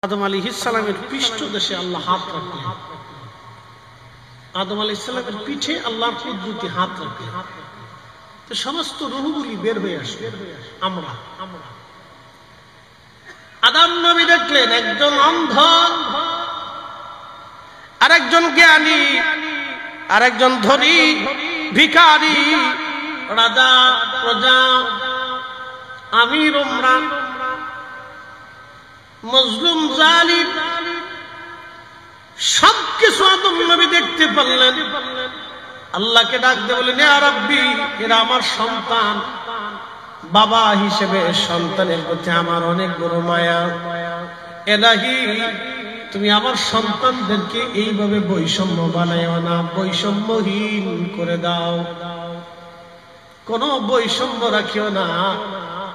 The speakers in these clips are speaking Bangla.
আদম আলাইহিস সালামের পৃষ্ঠদেশে আল্লাহ হাত রাখলেন। আদম আলাইহিস সালামের পিঠে আল্লাহর কুদরতি হাত রাখলেন। তো সমস্ত রূহগুলি বের হয়ে আসবে। আমরা আদম নবী দেখলেন একজন অন্ধ, আরেকজন জ্ঞানী, আরেকজন ধনী, ভিখারি, রাজা, প্রজা, আমির, উমরা, মজলুম, জালিম, সবকিছু আদম নবী দেখতে পারলেন। আল্লাহকে ডাক দিয়ে বলেন, ইয়া রাব্বি, এরা আমার সন্তান। বাবা হিসেবে সন্তানের প্রতি আমার অনেক বড় মায়া। ইলাহি, তুমি আমার সন্তানদেরকে এইভাবে বৈষম্য বানাইও না, বৈষম্যহীন করে দাও, কোনো বৈষম্য রাখিও না,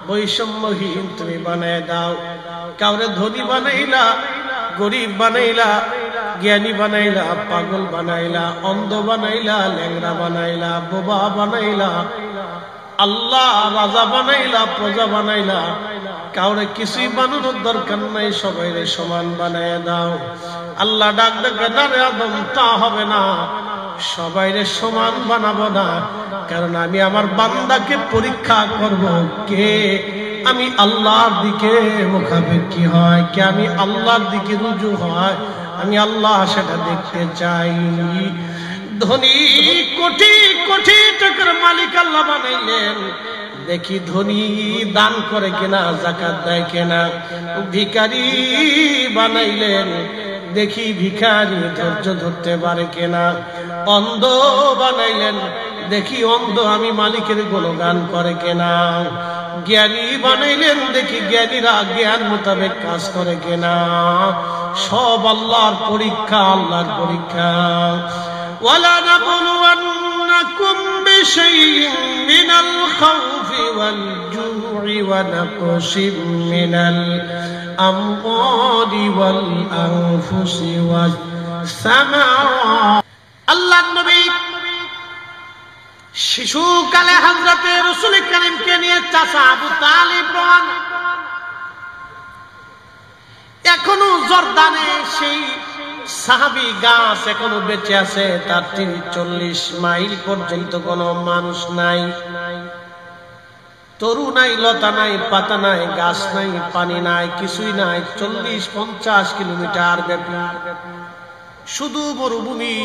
বৈষম্যহীন তুমি বানায় দাও। কাউরে ধনী বানাইলা, গরিব বানাইলা, জ্ঞানী বানাইলা, পাগল বানাইলা, অন্ধ বানাইলা, ল্যাংড়া বানাইলা, বোবা বানাইলা, আল্লাহ রাজা বানাইলা, প্রজা বানাইলা, কাউরে কিছুই বানানোর দরকার নাই, সবাইরে সমান বানায় দাও। আল্লাহ ডাক ডাকে, না রে আদম, তা হবে না, সবাইরে সমান বানাবো না, কারণ আমি আমার বান্দাকে পরীক্ষা করব কে আমি আল্লাহর দিকে মুখাপেক্ষী হয়, কে আমি আল্লাহর দিকে রুজু হয়, আমি আল্লাহ সেটা দেখতে চাই। ধনী কোটি কোটি টাকার মালিক আল্লাহ বানাইলেন, দেখি ধনী দান করে কিনা, যাকাত দেয় কিনা। ভিখারি বানাইলেন, দেখি ভিখারি ধৈর্য ধরতে পারে কিনা। অন্ধ বানাইলেন, দেখি অন্ধ আমি মালিকের গুণগান করে কিনা। জ্ঞানী বানাইলেন, দেখি জ্ঞানীরা জ্ঞান মোতাবেক কাজ করে কিনা। সব আল্লাহর পরীক্ষা, আল্লাহর পরীক্ষা। وَلَنَبْلُوَنَّكُمْ بِشَيْءٍ مِّنَ الْخَوْفِ وَالْجُوعِ وَنَقْصٍ مِّنَ الْأَمْوَالِ وَالْأَنفُسِ وَالثَّمَرَاتِ। আল্লাহর নবী শিশুকালে হযরতে রাসূল কারীমকে নিয়ে চাচা আবু তালিব রওনা। এখনো জর্দানে সেই সাহাবী গাছ এখনো বেঁচে আছে, তার 40 মাইল পর্যন্ত কোনো মানুষ নাই, তরু নাই, লতা নাই, পাতা নাই, গাছ নাই, পানি নাই, কিছুই নাই। 40-50 কিলোমিটার ব্যাপী শুধু মরুভূমি।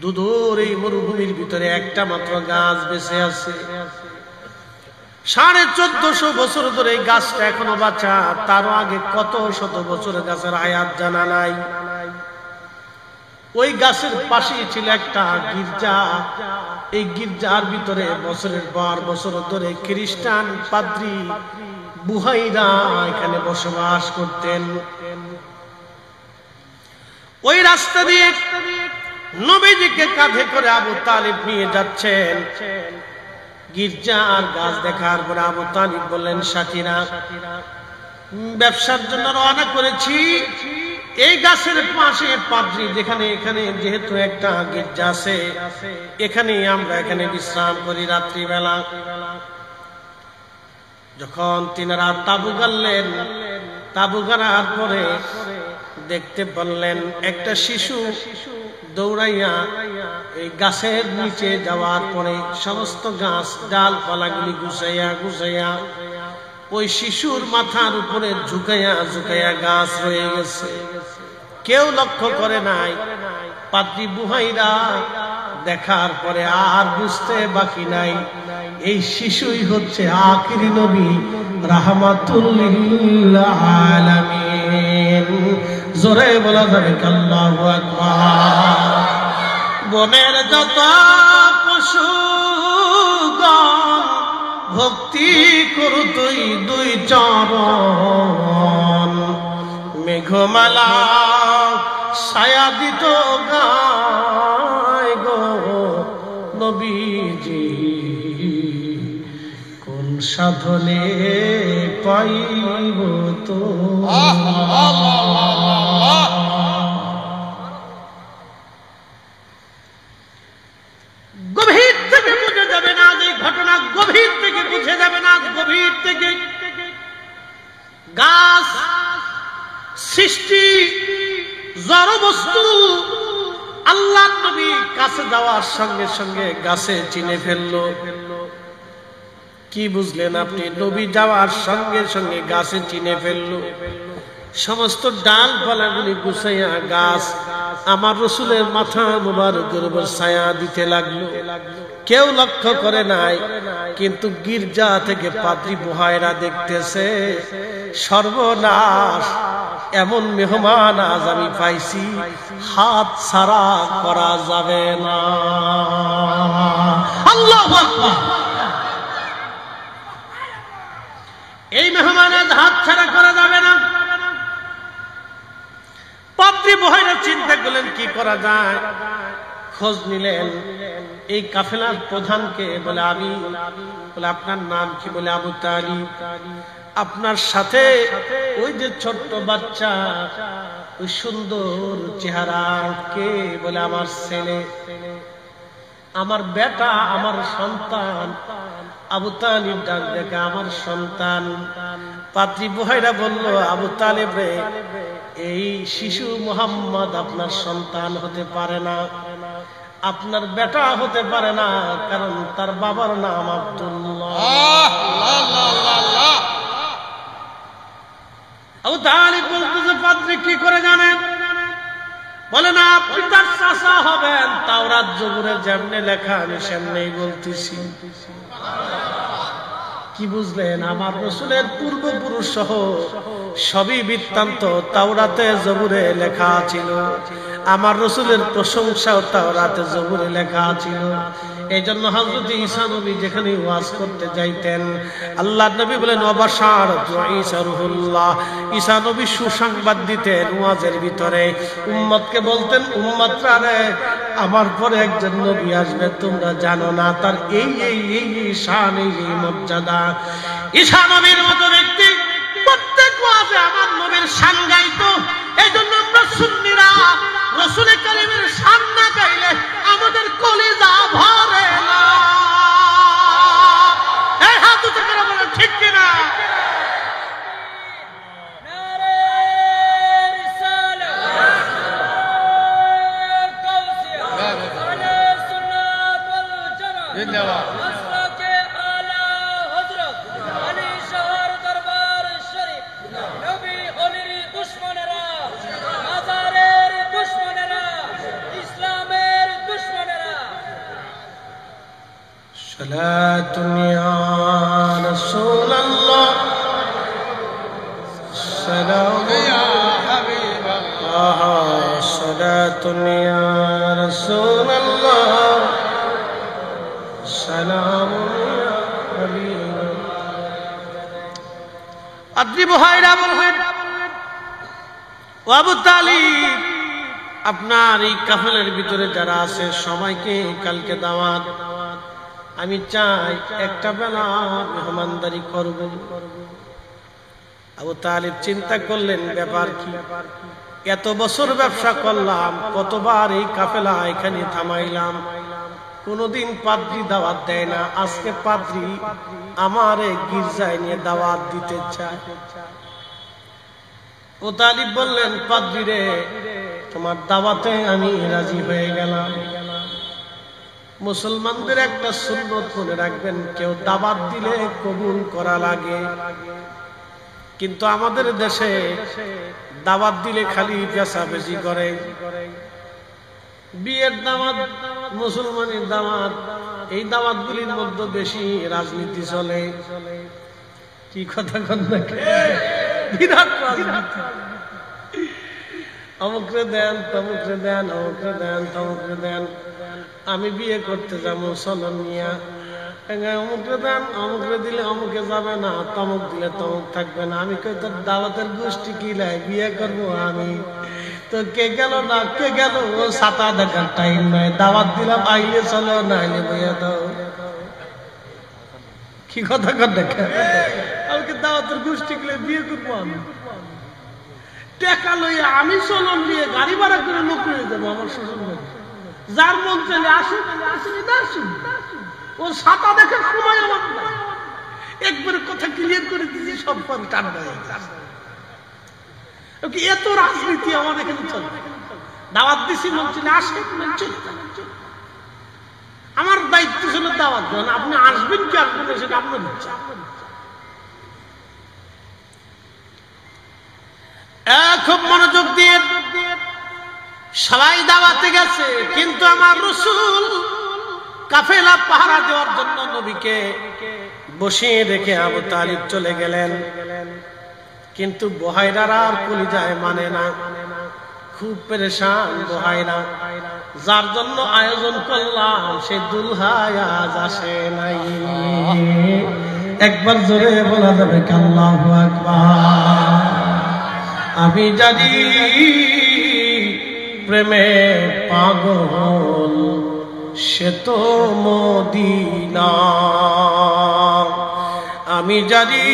দুধুর এই মরুভূমির ভিতরে একটা মাত্র গাছ বেঁচে আছে। 1450 বছর ধরে এই গাছটা এখনো বাঁচা। তারও আগে কত শত বছরের গাছের আয়াত জানা নাই। ওই গাছের পাশেই ছিল একটা গির্জা। এই গির্জার ভিতরে বছরের পর বছর ধরে খ্রিস্টান পাদ্রী বুহাইরা এখানে বসবাস করতেন। ওই রাস্তা দিয়ে নবীজিকে কাঁধে করে আবু তালিব নিয়ে যাচ্ছেন। গির্জা আর গাছ দেখার পরে আবু তালিব বললেন, সাথীরা, ব্যবসার জন্য রওনা করেছি। এই গাছের পাশে পাদ্রী যেখানে, এখানে যেহেতু একটা গির্জা আছে, এখানে আমরা এখানে বিশ্রাম করি রাত্রিবেলা। যখন তিনারা তাবু গাড়লেন, তাবু গাড়ার পরে দেখতে পারলেন একটা শিশু দৌড়াইয়া এই গাছের নিচে যাওয়ার পরে সমস্ত গাছ ডালপালাগুলি গুছাইয়া গুছাইয়া ওই শিশুর মাথার উপরে ঝুঁকাইয়া ঝুঁকাইয়া গাছ রয়ে গেছে। কেউ লক্ষ্য করে নাই। পাদ্রী বুহাইরা দেখার পরে আর বুঝতে বাকি নাই, এই শিশুই হচ্ছে আখিরি নবী রাহমাতুল লিল আলামিন। জোরে বলা যাবে আল্লাহু আকবার। বনের যত পশুগণ ভক্তি করু তুই দুই চরণ। মেঘমালা ছায়া দিত গায় গো নবীজি, কোন সাধনে পাইব তো। গভীর থেকে বুঝে যাবে না যে ঘটনা, গভীর থেকে বুঝে যাবে না, গভীর থেকে গাছ বস্তু আল্লাহ নবী কাছে যাওয়ার সঙ্গে সঙ্গে গাছে চিনে ফেললো। কি বুঝলেন আপনি? নবী যাওয়ার সঙ্গে সঙ্গে গাছে চিনে ফেললো। সমস্ত ডালপালাগুলি গুছাইয়া গাছ আমার রসুলের মাথা মুবারকের উপর ছায়া দিতে লাগলো। কেউ লক্ষ্য করে নাই, কিন্তু গির্জা থেকে পাদ্রী বুহাইরা দেখতেছে, সর্বনাশ, এমন মেহমান আজ আমি পাইছি, হাত ছাড়া করা যাবে না। আল্লাহু আকবার। এই মেহমানের হাত ছাড়া করা যাবে না। পাদ্রী বুহাইরা চিন্তা করলেন কি করা যায়। খোঁজ নিলেন এই কাফেলার প্রধানকে, বলে আমি, বলে আপনার নাম কি? বলে আবু তালিব। আপনার সাথে ওই যে ছোট্ট বাচ্চা, ওই সুন্দর চেহারা কে? বলে আমার ছেলে, আমার বেটা, আমার সন্তান। আবু তালিব ডাক দেখে, আমার সন্তান। পাদ্রী বুহাইরা বলল, আবু তালিব রে, এই শিশু মুহাম্মদ আপনার সন্তান হতে পারে না, আপনার বেটা হতে পারে না, কারণ তার বাবার নাম আব্দুল্লাহ। আবু তালিব বলতেছে, পাদ্রী কি করে জানেন? বলে না, আপনি তার চাচা হবেন। তাওরাত জবুরে যেমনে লেখা আমি সেমনেই বলতেছি। কি বুঝলেন? আমার রসুলের পূর্বপুরুষ সহ সবই বৃত্তান্ত তাওরাতে জবুরে লেখা ছিল। আমার রসুলের প্রশংসাও তাওরাতে জবুরে লেখা ছিল। এই জন্য হযরত ঈসা নবী যেখানে ওয়াজ করতে যাইতেন, আল্লাহ নবী বলেন ওয়াবাশারাতু ঈসা রুহুল্লাহ, ঈসা নবী সুসংবাদ দিতেন ওয়াজের ভিতরে। উম্মতকে বলতেন, উম্মতরা রে, আমার পরে একজন নবী আসবে, তোমরা জানো না, তার এই এই এই শান, এই মর্যাদা। ঈসা নবীর মতো ব্যক্তি প্রত্যেক ওয়াজে আমার নবীর শান গাইতো। এই জন্য আমরা সুন্নিরা রাসূল কারীমের শান না গাইলে আমাদের কলিজা ভরে না। এই হাত উঁচু করে বলেন ঠিক কিনা? صلاة يا رسول الله، سلام يا حبيب الله، صلاة يا رسول الله، سلام يا حبيب الله। পাদ্রী বুহাইরা বলবেন, ও আবু তালিব, আপনার এই কাফেলার ভিতরে যারা আছে সবাইকে কালকে দাওয়াত। আমি চাই একটা বেলা মেহমানদারি করব। আবু তালিব চিন্তা করলেন, ব্যাপার কি? এত বছর ব্যবসা করলাম, কতবার এই কাফেলা এখানে থামাইলাম, কোনদিন পাদ্রী দাওয়াত দেয় না। আজকে পাদ্রী আমার গির্জায় নিয়ে দাওয়াত দিতে চায়। আবু তালিব বললেন, পাদ্রী রে, তোমার দাওয়াতে আমি রাজি হয়ে গেলাম। মুসলমানদের একটা সুন্নত মনে রাখবেন, কেউ দাওয়াত দিলে কবুল করা লাগে, কিন্তু আমাদের দেশে দাওয়াত দিলে খালি পেশাপেশি করে। বিয়ের দাওয়াত, মুসলমানের দাওয়াত, এই দাওয়াতগুলির মধ্যে বেশি রাজনীতি চলে। কি কথা কন দেখে, বিরাট রাজনীতি। অমুকরে দেন, তমুকরে দেন, অমুকরে দেন, তমুকরে দেন। আমি বিয়ে করতে যাবো, চলন নিয়া, অমুকরে দেন, অমুকরে দিলে অমুকে যাবে না, তমুক দিলে তমুক থাকবে না। আমি কই, তোর দাওয়াতের গোষ্ঠী কি লাই, বিয়ে করবো আমি? তো কে গেল না কে গেল, ও ছাতা দেখার টাইম নাই। দাওয়াত দিলাম, আইলে চলো, না আইলে বইয়া দাও। কি কথা কর দেখে, আমাকে দাওয়াতের গোষ্ঠী গেলে বিয়ে করবো আমি? টাকা লইয়া আমি চলন নিয়ে গাড়ি ভাড়া করে লোক নিয়ে যাবো আমার শ্বশুর বাড়ি। যার মন চাইলে আসুন, আসুন, ও ছাতা দেখার সময় আমার একবারে কথা ক্লিয়ার করে দিয়েছি, সব ঠান্ডা হয়ে গেছে। এত রাজনীতি আমার এখানে চলবে। দাওয়াত দিছি মসজিদে আসেন, মসজিদ আমার দায়িত্ব ছিল দাওয়াত দেন, আপনি আসবেন কি আসবেন না সেটা আপনার ইচ্ছা। খুব মনোযোগ দিয়ে সবাই দাওয়াতে গেছে, কিন্তু আমার রাসূল কাফেলা পাহারা দেওয়ার জন্য নবীকে বসিয়ে রেখে আবু তালিব চলে গেলেন। কিন্তু বুহাইরারা আর কলিজায় মানে না, খুব পেরেশান বুহাইরা, যার জন্য আয়োজন করলাম সে দুলহায় আজ আসে নাই। একবার জোরে বলা যাবে কি আল্লাহু আকবার। আমি জানি প্রেমে পাগল সে তো মদিনা, আমি জানি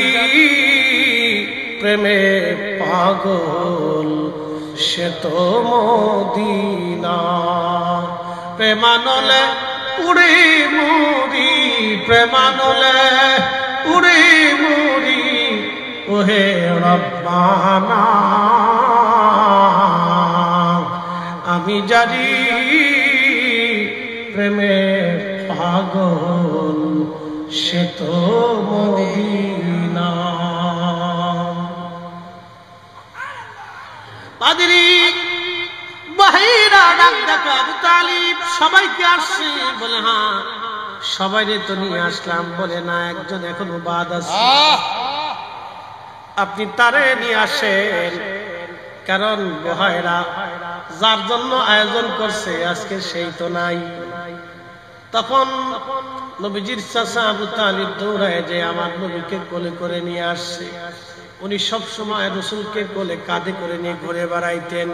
প্রেমে পাগল সে তো মদিনা। প্রেমানলে উড়ে মুড়ি, প্রেমানলে উড়ে মুড়ি ওহে রব্বানা। আমি জানি প্রেমে পাগল সে তো মদিনা। পাদ্রী বাহিরা ডাক ডাক আবু তালিব সবাইকে আসছে, বলে হ্যাঁ সবাইরে তো নিয়ে আসলাম, বলে না একজন এখনো বাদ আছে, আপনি তারে নিয়ে আসেন, কারণ বুহাইরা যার জন্য আয়োজন করছে আজকে সেই তো নাই। তখন নবীজির চাচা আবু তালিব দৌড়ায় যে আমার নবীকে কোলে করে নিয়ে আসছে। উনি সব সময় রাসূলকে কোলে কাঁধে করে নিয়ে ঘুরে বেড়াইতেন,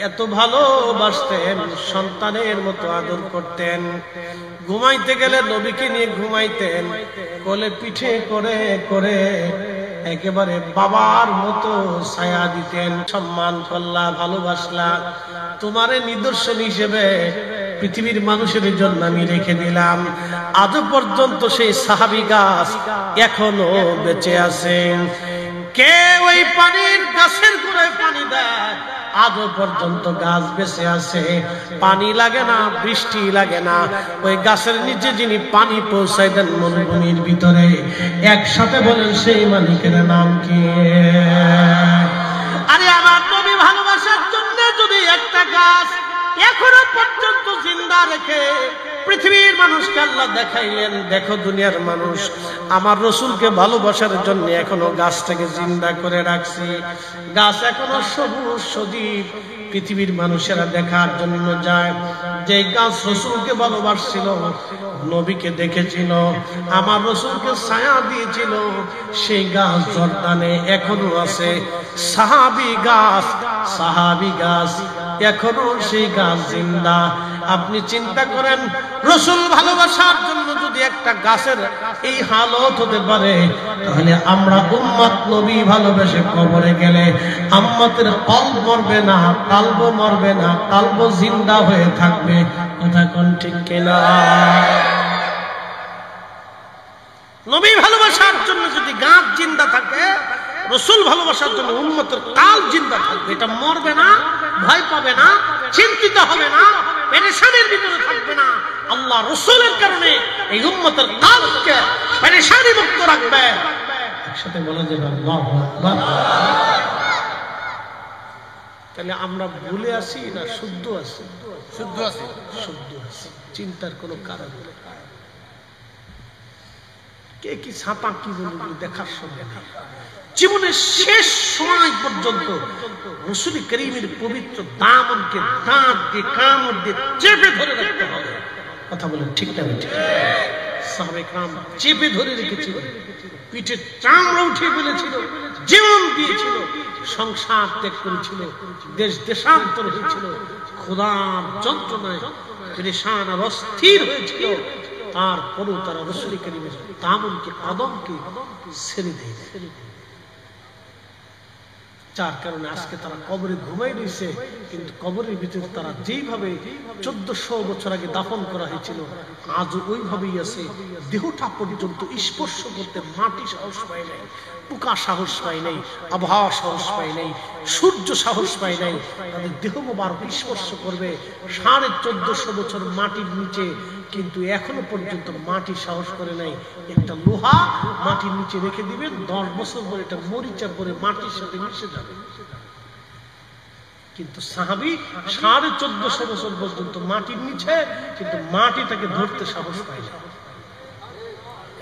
এত ভালোবাসতেন, সন্তানের মতো আদর করতেন। ঘুমাইতে গেলে নবীকে নিয়ে ঘুমাইতেন, কোলে পিঠে করে করে একেবারে বাবার মতো ছায়া দিতেন। সম্মান করলা, ভালোবাসলা, তোমারে নিদর্শন হিসেবে পৃথিবীর মানুষের জন্য আমি রেখে দিলাম। আজও পর্যন্ত সেই সাহাবী গাছ এখনো বেঁচে আছেন। কে ওই পানির গাছের গোড়ায় পানি দেয়, আজও পর্যন্ত গাছ বেঁচে আছে, পানি লাগে না, বৃষ্টি লাগে না। ওই গাছের নিচে যিনি পানি পৌঁছাই দেন মরুভূমির ভিতরে, একসাথে বলেন সেই মালিকের নাম কি? আরে আমার নবী ভালোবাসার জন্য যদি একটা গাছ এখনো পর্যন্ত জিন্দা রেখে পৃথিবীর মানুষকে আল্লাহ দেখাইলেন, দেখো দুনিয়ার মানুষ আমার রাসূলকে ভালোবাসার জন্য এখনো গাছটাকে জিন্দা করে রাখছি। গাছ এখনো সবুজ সজীব, পৃথিবীর মানুষেরা দেখার জন্য যায়। যে গাছ রাসূলকে ভালোবাসছিল, নবীকে দেখেছিল, আমার রাসূলকে ছায়া দিয়েছিল, সেই গাছ জর্দানে এখনো আছে। সাহাবী গাছ এখনো সেই গাছ জিন্দা। আপনি চিন্তা করেন, রাসূল ভালোবাসার জন্য যদি একটা গাছের এই হালত হতে পারে, তাহলে আমরা উম্মত নবী ভালোবেসে কবরে গেলে উম্মতের কলব মরবে না, কালব মরবে না, কালব জিন্দা হয়ে থাকবে। কথা কোন ঠিক কিনা? নবী ভালোবাসার জন্য যদি গাছ জিন্দা থাকে, রাসূল ভালোবাসার জন্য উম্মতের কাল জিন্দা থাকবে। এটা মরবে না, ভয় পাবে না, চিন্তিত হবে না, পেরেশানির ভিতরে থাকবে না। আল্লাহ রাসূলের কারণে এই উম্মতের কালকে পেরেশানি মুক্ত রাখবে। একসাথে বলা যাবে আল্লাহু আকবার। তাহলে আমরা ভুলে আসি না শুদ্ধ আছি? শুদ্ধ আছি, শুদ্ধ আছি, চিন্তার কোনো কারণ নেই। কে কি ছাপা কি বলবো দেখার সময় নেই। জীবনের শেষ সময় পর্যন্ত রাসূল করিমের পবিত্র দামনকে দাঁত দিয়ে কামড় দিয়ে চেপে ধরে রাখতে হবে। কথা বলেন ঠিক না? সাহাবে کرام চেপে ধরে রেখেছিল, পিঠে চামড়া উঠিয়ে ফেলেছিল, জীবন দিয়েছিল, সংসার ত্যাগ করেছিল, দেশ দেশান্তর হয়েছিল, খোদার যন্ত্রণায় পেরেশান আর অস্থির হয়েছিল। তারপরও তারা রাসূল করিমের দামনকে, কদমকে ছেড়ে দেয়। যার কারণে আজকে তারা কবরে ঘুমাই রয়েছে, কিন্তু কবরের ভিতরে তারা যেইভাবে 1400 বছর আগে দাফন করা হয়েছিল আজও ওইভাবেই আছে। দেহটা পর্যন্ত স্পর্শ করতে মাটি সাহস পায় নাই, পোকা সাহস পায় নাই, আবহাওয়া সাহস পায় নাই, সূর্য সাহস পায় নাই। তাদের দেহ মোবারক স্পর্শ করবে 1450 বছর মাটির নিচে, কিন্তু এখনো পর্যন্ত মাটি সাহস করে নাই। একটা লোহা মাটির নিচে রেখে দিবেন, 10 বছর পরে এটা মরিচা পরে মাটির সাথে মিশে যাবে। কিন্তু সাহাবী 1450 বছর পর্যন্ত মাটির নিচে, কিন্তু মাটি তাকে ধরতে সাহস পায় না।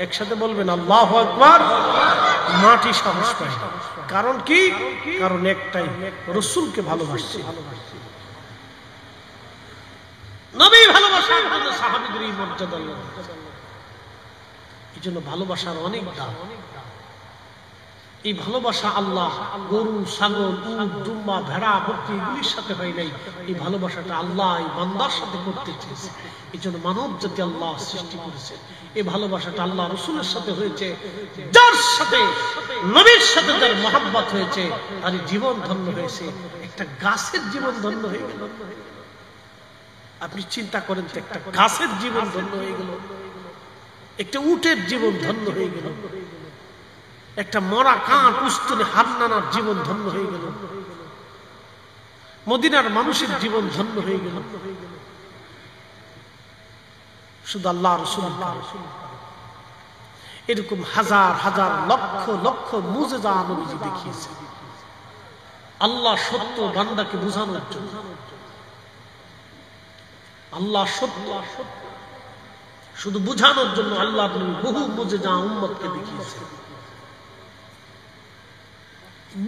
একসাথে বলবেন আল্লাহু আকবার। মাটি সাহস পায় না। কারণ কি? কারণ একটাই, রাসূলকে ভালোবাসছে। নবী ভালোবাসার জন্য সাহাবীদের এই মর্যাদা। এই জন্য ভালোবাসার অনেক দাম। এই ভালোবাসা আল্লাহ গরু, ছাগল, উট, দুম্বা, ভেড়া, বকরি এগুলির সাথে হয় নাই। এই ভালোবাসাটা আল্লাহ এই বান্দার সাথে করতে চেয়েছে। এই জন্য মানব জাতি আল্লাহ সৃষ্টি করেছে। এই ভালোবাসাটা আল্লাহ রসুলের সাথে হয়েছে। যার সাথে নবীর সাথে যার মহব্বত হয়েছে তার জীবন ধন্য হয়েছে। একটা গাছের জীবন ধন্য হয়ে গেল। আপনি চিন্তা করেন তো, একটা গাছের জীবন ধন্য হয়ে গেল, একটা উটের জীবন ধন্য হয়ে গেল, একটা মরা কাঠ উস্তুনে হান্নানার জীবন ধন্য হয়ে গেল, মদিনার মানুষের জীবন ধন্য হয়ে গেল। শুধু আল্লাহ রাসূল এরকম হাজার হাজার লক্ষ লক্ষ মুজিজা নবীজি দেখিয়েছে আল্লাহ সত্য বান্দাকে বোঝানোর জন্য। আল্লাহ সত্য শুধু বোঝানোর জন্য আল্লাহ বহু মুজিজা উম্মতকে দেখিয়েছে,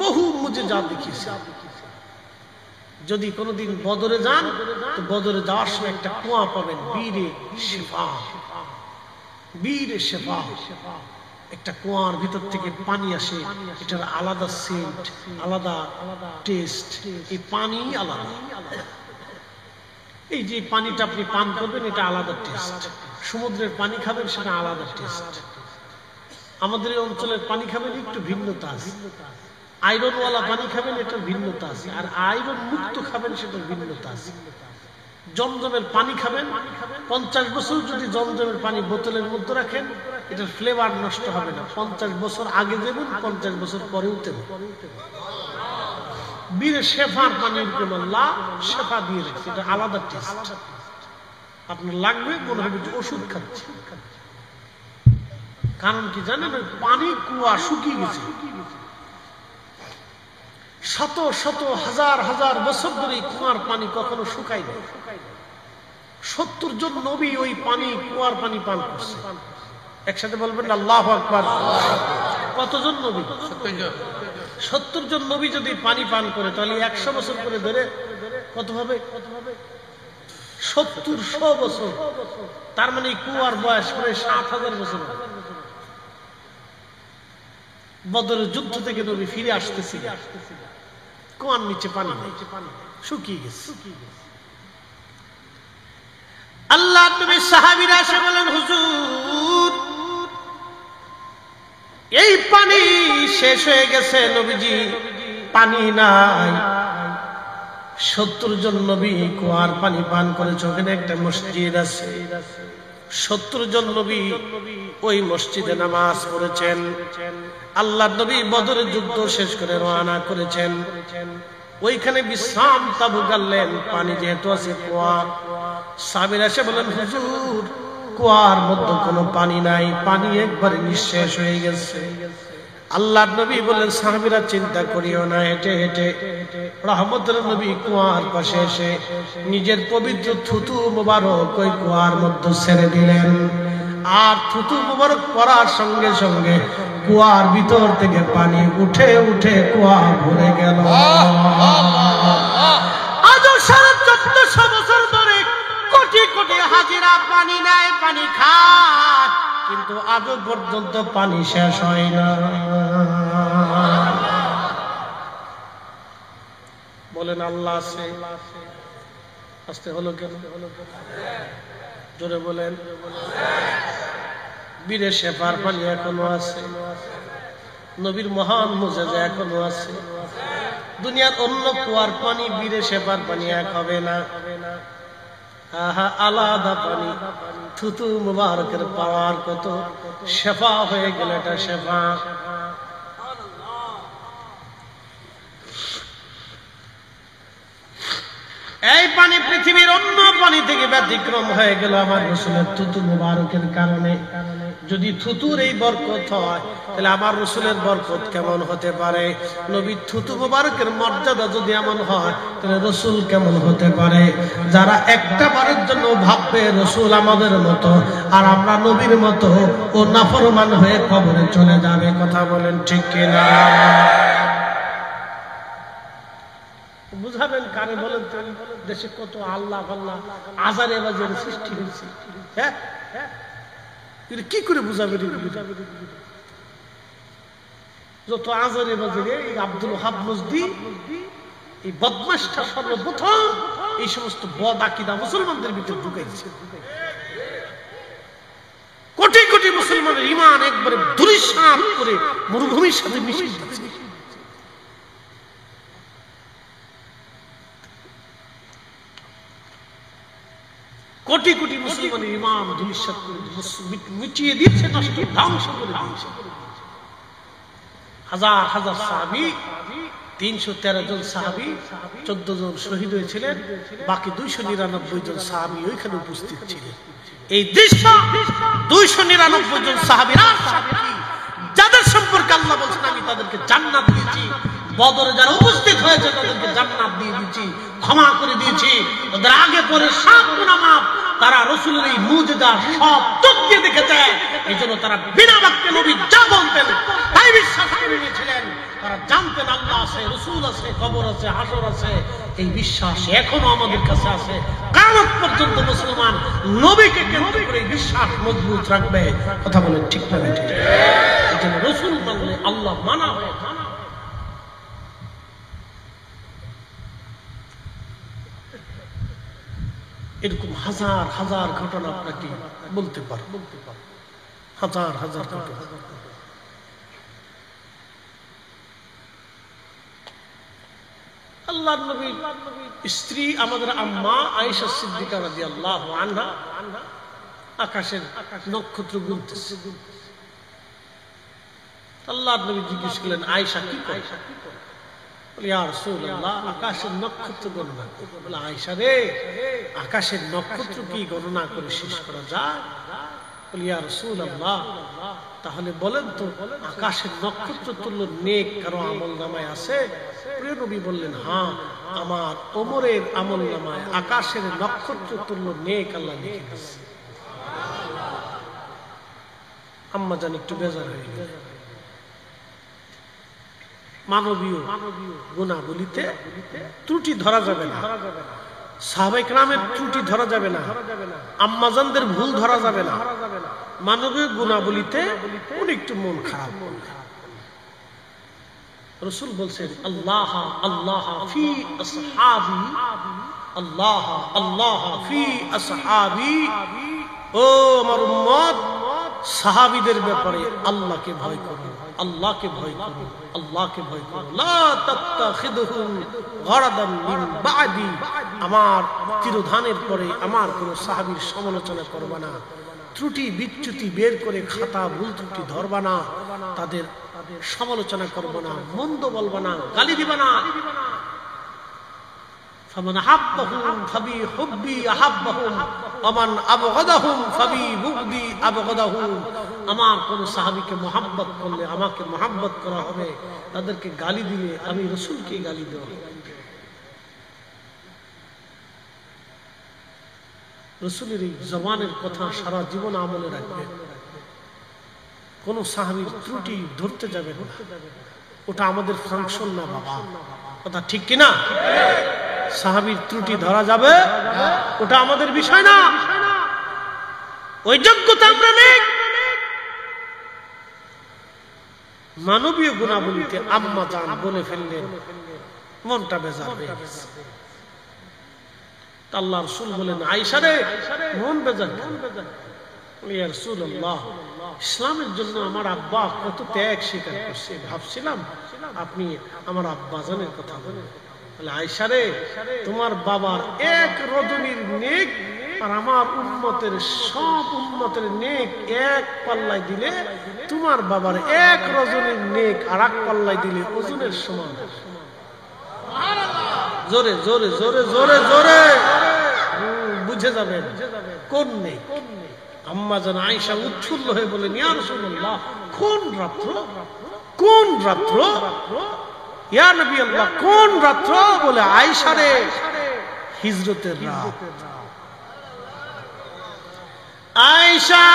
বহু মুজিজা দেখিয়েছে। যদি কোনোদিন বদরে যান তো বদরে যাওয়ার সময় একটা কুয়া পাবেন, বীরে শিফা, বীরে শিফা। একটা কুয়ার ভিতর থেকে পানি আসে, এটার আলাদা সেন্ট, আলাদা টেস্ট। এই পানি আলাদা। এই যে পানিটা আপনি পান করবেন এটা আলাদা টেস্ট। সমুদ্রের পানি খাবেন সেটা আলাদা টেস্ট। আমাদের এই অঞ্চলের পানি খাবেন একটু ভিন্নতা আছে। আয়রনওয়ালা পানি খাবেন এটার ভিন্নতা আছে, আর আয়রন মুক্ত খাবেন সেটার ভিন্নতা আছে। জমজমের পানি খাবেন, 50 বছর যদি জমজমের পানি বোতলের মধ্যে রাখেন এটার ফ্লেভার নষ্ট হবে না। 50 বছর আগে দেবেন, 50 বছর পরেও দেবেন। বীরে শেফার পানির কোন আল্লাহ শেফা দিয়ে রেখেছে, এটা আলাদা টেস্ট। আপনার লাগবে মনে হবে যে ওষুধ খাচ্ছে। কারণ কি জানেন? পানি কুয়া শুকিয়ে গেছে। শত শত হাজার হাজার বছর ধরে কুয়ার পানি কখনো শুকায় না। 70 জন নবী ওই পানি, কুয়ার পানি পান করছে। একসাথে বলবেন আল্লাহু আকবার। কতজন নবী? 70 জন নবী যদি পানি পান করে তাহলে 100 বছর করে ধরে কত হবে? 70 বছর। তার মানে কুয়ার বয়স প্রায় 7000 বছর। বদরের যুদ্ধ থেকে নবী ফিরে আসতেছে, কুয়ার নিচে পানি শুকিয়ে গেছে। আল্লাহ নবী সাহাবীরা এসে বলেন, হুজুর এই পানি শেষ হয়ে গেছে নবীজি, পানি নাই। 70 জন নবী কুয়ার পানি পান করেছে। ওখানে একটা মসজিদ আছে, 70 জন নবী ওই মসজিদে নামাজ পড়েছেন। আল্লাহ নবী বদরের যুদ্ধ শেষ করে রওনা করেছেন। ওইখানে বিশ্রাম তাবু গাড়লেন। পানি যেহেতু আছে কুয়া, সাহাবীরা এসে বলেন, হুজুর কুয়ার মধ্যে কোনো পানি নাই, পানি একবারে নিঃশেষ হয়ে গেছে। আল্লাহ নবী বললেন, সাহাবীরা চিন্তা করিও না। হেঁটে হেঁটে রহমতের নবী কুয়ার পাশে এসে নিজের পবিত্র থুতু মোবারক ওই কুয়ার মধ্যে ছেড়ে দিলেন। আর থুতু মোবারক পড়ার সঙ্গে সঙ্গে কুয়ার ভিতর থেকে পানি উঠে উঠে কুয়া ভরে গেল। আজও 1450 বছর ধরে কোটি কোটি হাজিরা পানি নেয়, পানি খায়, কিন্তু আজও পর্যন্ত পানি শেষ হয় না। বলেন আল্লাহ আছে। আসতে হলো কেন? জোরে বলেন। বীরে শেফার পানি এখনো আছে, নবীর মহান মুজিজা এখনো আছে। দুনিয়ার অন্য কুয়ার পানি বীরে সেবার পানি এক হবে না। আহা, আলাদা পানি। থুতু মুবারকের পাওয়ার কত, শেফা হয়ে গেল, এটা শেফা। এই পানি পৃথিবীর অন্য পানি থেকে ব্যতিক্রম হয়ে গেল আমার রাসূলের থুতু মুবারকের কারণে। যদি থুতুর এই বরকত হয়, তাহলে আমার রাসূলের বরকত কেমন হতে পারে? নবীর থুতু মুবারকের মর্যাদা যদি এমন হয়, তাহলে রাসূল কেমন হতে পারে? যারা একটা বারের জন্য ভাববে রাসূল আমাদের মতো আর আমরা নবীর মতো, ও নাফরমান হয়ে কবরে চলে যাবে। কথা বলেন ঠিক কিনা? বুঝাবেন কারে বলেন তো? দেশে কত আল্লাহ আল্লাহ আজারে বাজারে সৃষ্টি হয়েছে। হ্যাঁ, কি করে বুঝাবে? যত আজারে বাজারে আব্দুল ওয়াহাব নজদি, এই বদমাশটা সর্বপ্রথম এই সমস্ত বদ আকীদা মুসলমানদের ভিতরে ঢুকাইছে। কোটি কোটি মুসলমানের ঈমান একবারে ধূলিসাৎ করে মরুভূমির সাথে মিশিয়ে দিচ্ছে। কোটি কোটি মুসলমানের ঈমান ধূলিসাৎ করে মিটিয়ে দিয়েছে, নষ্ট ধ্বংস করে দিয়েছে। হাজার হাজার সাহাবী, 313 জন সাহাবী, 14 জন শহীদ হয়েছিলেন, বাকি 299 জন সাহাবী ওইখানে উপস্থিত ছিলেন। এই দৃশ্য 299 জন সাহাবীরা সাক্ষী, যাদের সম্পর্কে আল্লাহ বলছেন আমি তাদেরকে জান্নাত দিয়েছি। বদরে যারা উপস্থিত হয়েছে তাদেরকে জান্নাত দিয়ে দিয়েছি, ক্ষমা করে দিয়েছি, তাদের আগে পরে সব গুনাহ মাফ। তারা রাসূলের এই মুজিজা সব চোখ দিয়ে দেখেছে, এই জন্য তারা বিনা বাক্যে নবী যা বলতেন তাই বিশ্বাস করে নিয়েছিলেন। তারা জানতেন আল্লাহ আছে, রাসূল আছে, কবর আছে, হাসর আছে। এই বিশ্বাস এখনো আমাদের কাছে আছে। কিয়ামত পর্যন্ত মুসলমান নবীকে কেন্দ্র করে বিশ্বাস মজবুত রাখবে। কথা বলেন ঠিক না ঠিক? এই জন্য রাসূল মানলে আল্লাহ মানা হয়। এরকম হাজার হাজার ঘটনা আপনাকে বলতে পারে, হাজার হাজার ঘটনা। আল্লাহর নবীর স্ত্রী আমাদের আম্মা আয়েশা সিদ্দিকা রাদিয়াল্লাহু আনহা আকাশের নক্ষত্র গুনতেছে। আল্লাহর নবী জিজ্ঞেস করলেন, আয়েশা কি করে? ইয়া রাসূলুল্লাহ, আকাশের নক্ষত্র গণনা করে। বলে, আয়েশা রে, আকাশের নক্ষত্র কি গণনা করে শেষ করা যায়? বলে, ইয়া রাসূলুল্লাহ, তাহলে বলেন তো আকাশের নক্ষত্র তুল্য নেক কারো আমলনামায় আছে? প্রিয় নবী বললেন, হ্যাঁ, আমার ওমরের আমলনামায় আকাশের নক্ষত্র তুল্য নেক আল্লাহ লিখে দিয়েছে। আম্মা জান একটু বেজার হয়ে গেল। মানবীয় গুণাবলীতে ত্রুটি ধরা যাবে না, সাহাবায়ে কেরামের ত্রুটি ধরা যাবে না, আম্মাজানদের ভুল ধরা যাবে না। মানবীয় গুণাবলীতে একটু মন খারাপ। রাসূল বলছেন, আল্লাহ আল্লাহ ফি আসহাবি, আল্লাহ আল্লাহ ফি আসহাবি। ও আমার উম্মত, সাহাবীদের ব্যাপারে আল্লাহকে ভয় করো, আল্লাহকে ভয় করো, আল্লাহকে ভয় করো। লা তাত্তাখিদুহুম গরাদান মিন বাদি। আমার তিরোধানের পরে আমার কোন সাহাবীর সমালোচনা করবা না, ত্রুটি বিচ্যুতি বের করে খাতা ভুল ত্রুটি ধরবা না, তাদের সমালোচনা করবা না, মন্দ বলবা না, গালি দিবা না। ফামান আহাব্বাহুম ফাবি হুব্বি আহাব্বাহুম ওয়ামান আবগাদাহুম ফাবি বুগদি আবগাদাহুম। আমার কোন সাহাবীকে মহব্বত করলে আমাকে মহব্বত করা হবে, তাদেরকে গালি দিলে আমি রাসূলকে গালি দেব। রাসূলের এই জবানের কথা সারা জীবন আমলে রাখবে। কোন সাহাবীর ত্রুটি ধরতে যাবে না, ওটা আমাদের ফাংশন না বাবা। কথা ঠিক কিনা? সাহাবীর ত্রুটি ধরা যাবে, ওটা আমাদের বিষয় না, ওই যোগ্যতা আমরা নেই। মানবীয় গুণাবলীতে আম্মা জান বলে ফেললেন, মনটা বেজার হয়ে গেছে। আল্লাহ রাসূল বলেন, আয়েশা রে, মন বেজার কেন? ইয়া রাসূলুল্লাহ, ইসলামের জন্য আমার আব্বা কত ত্যাগ স্বীকার করছে, ভাবছিলাম আপনি আমার আব্বাজানের কথা বলেন। বলে আয়েশা রে, তোমার বাবার এক রজনীর নেক আর আমার উম্মতের সব উম্মতের নেক এক পাল্লায় দিলে তোমার বাবার এক রজনীর নেক আর এক পাল্লায় দিলে ওজনের সমান। জোরে জোরে জোরে জোরে জোরে বুঝে যাবেন কোন নেক। আম্মা জান আয়েশা উৎফুল্ল হয়ে বলেন, ইয়া রাসূলুল্লাহ, কোন রাত্র, কোন রাত্র, ইয়া নবী আল্লাহ, কোন রাত্র? বলে আয়েশা রে, হিজরতের রাত। আয়েশা,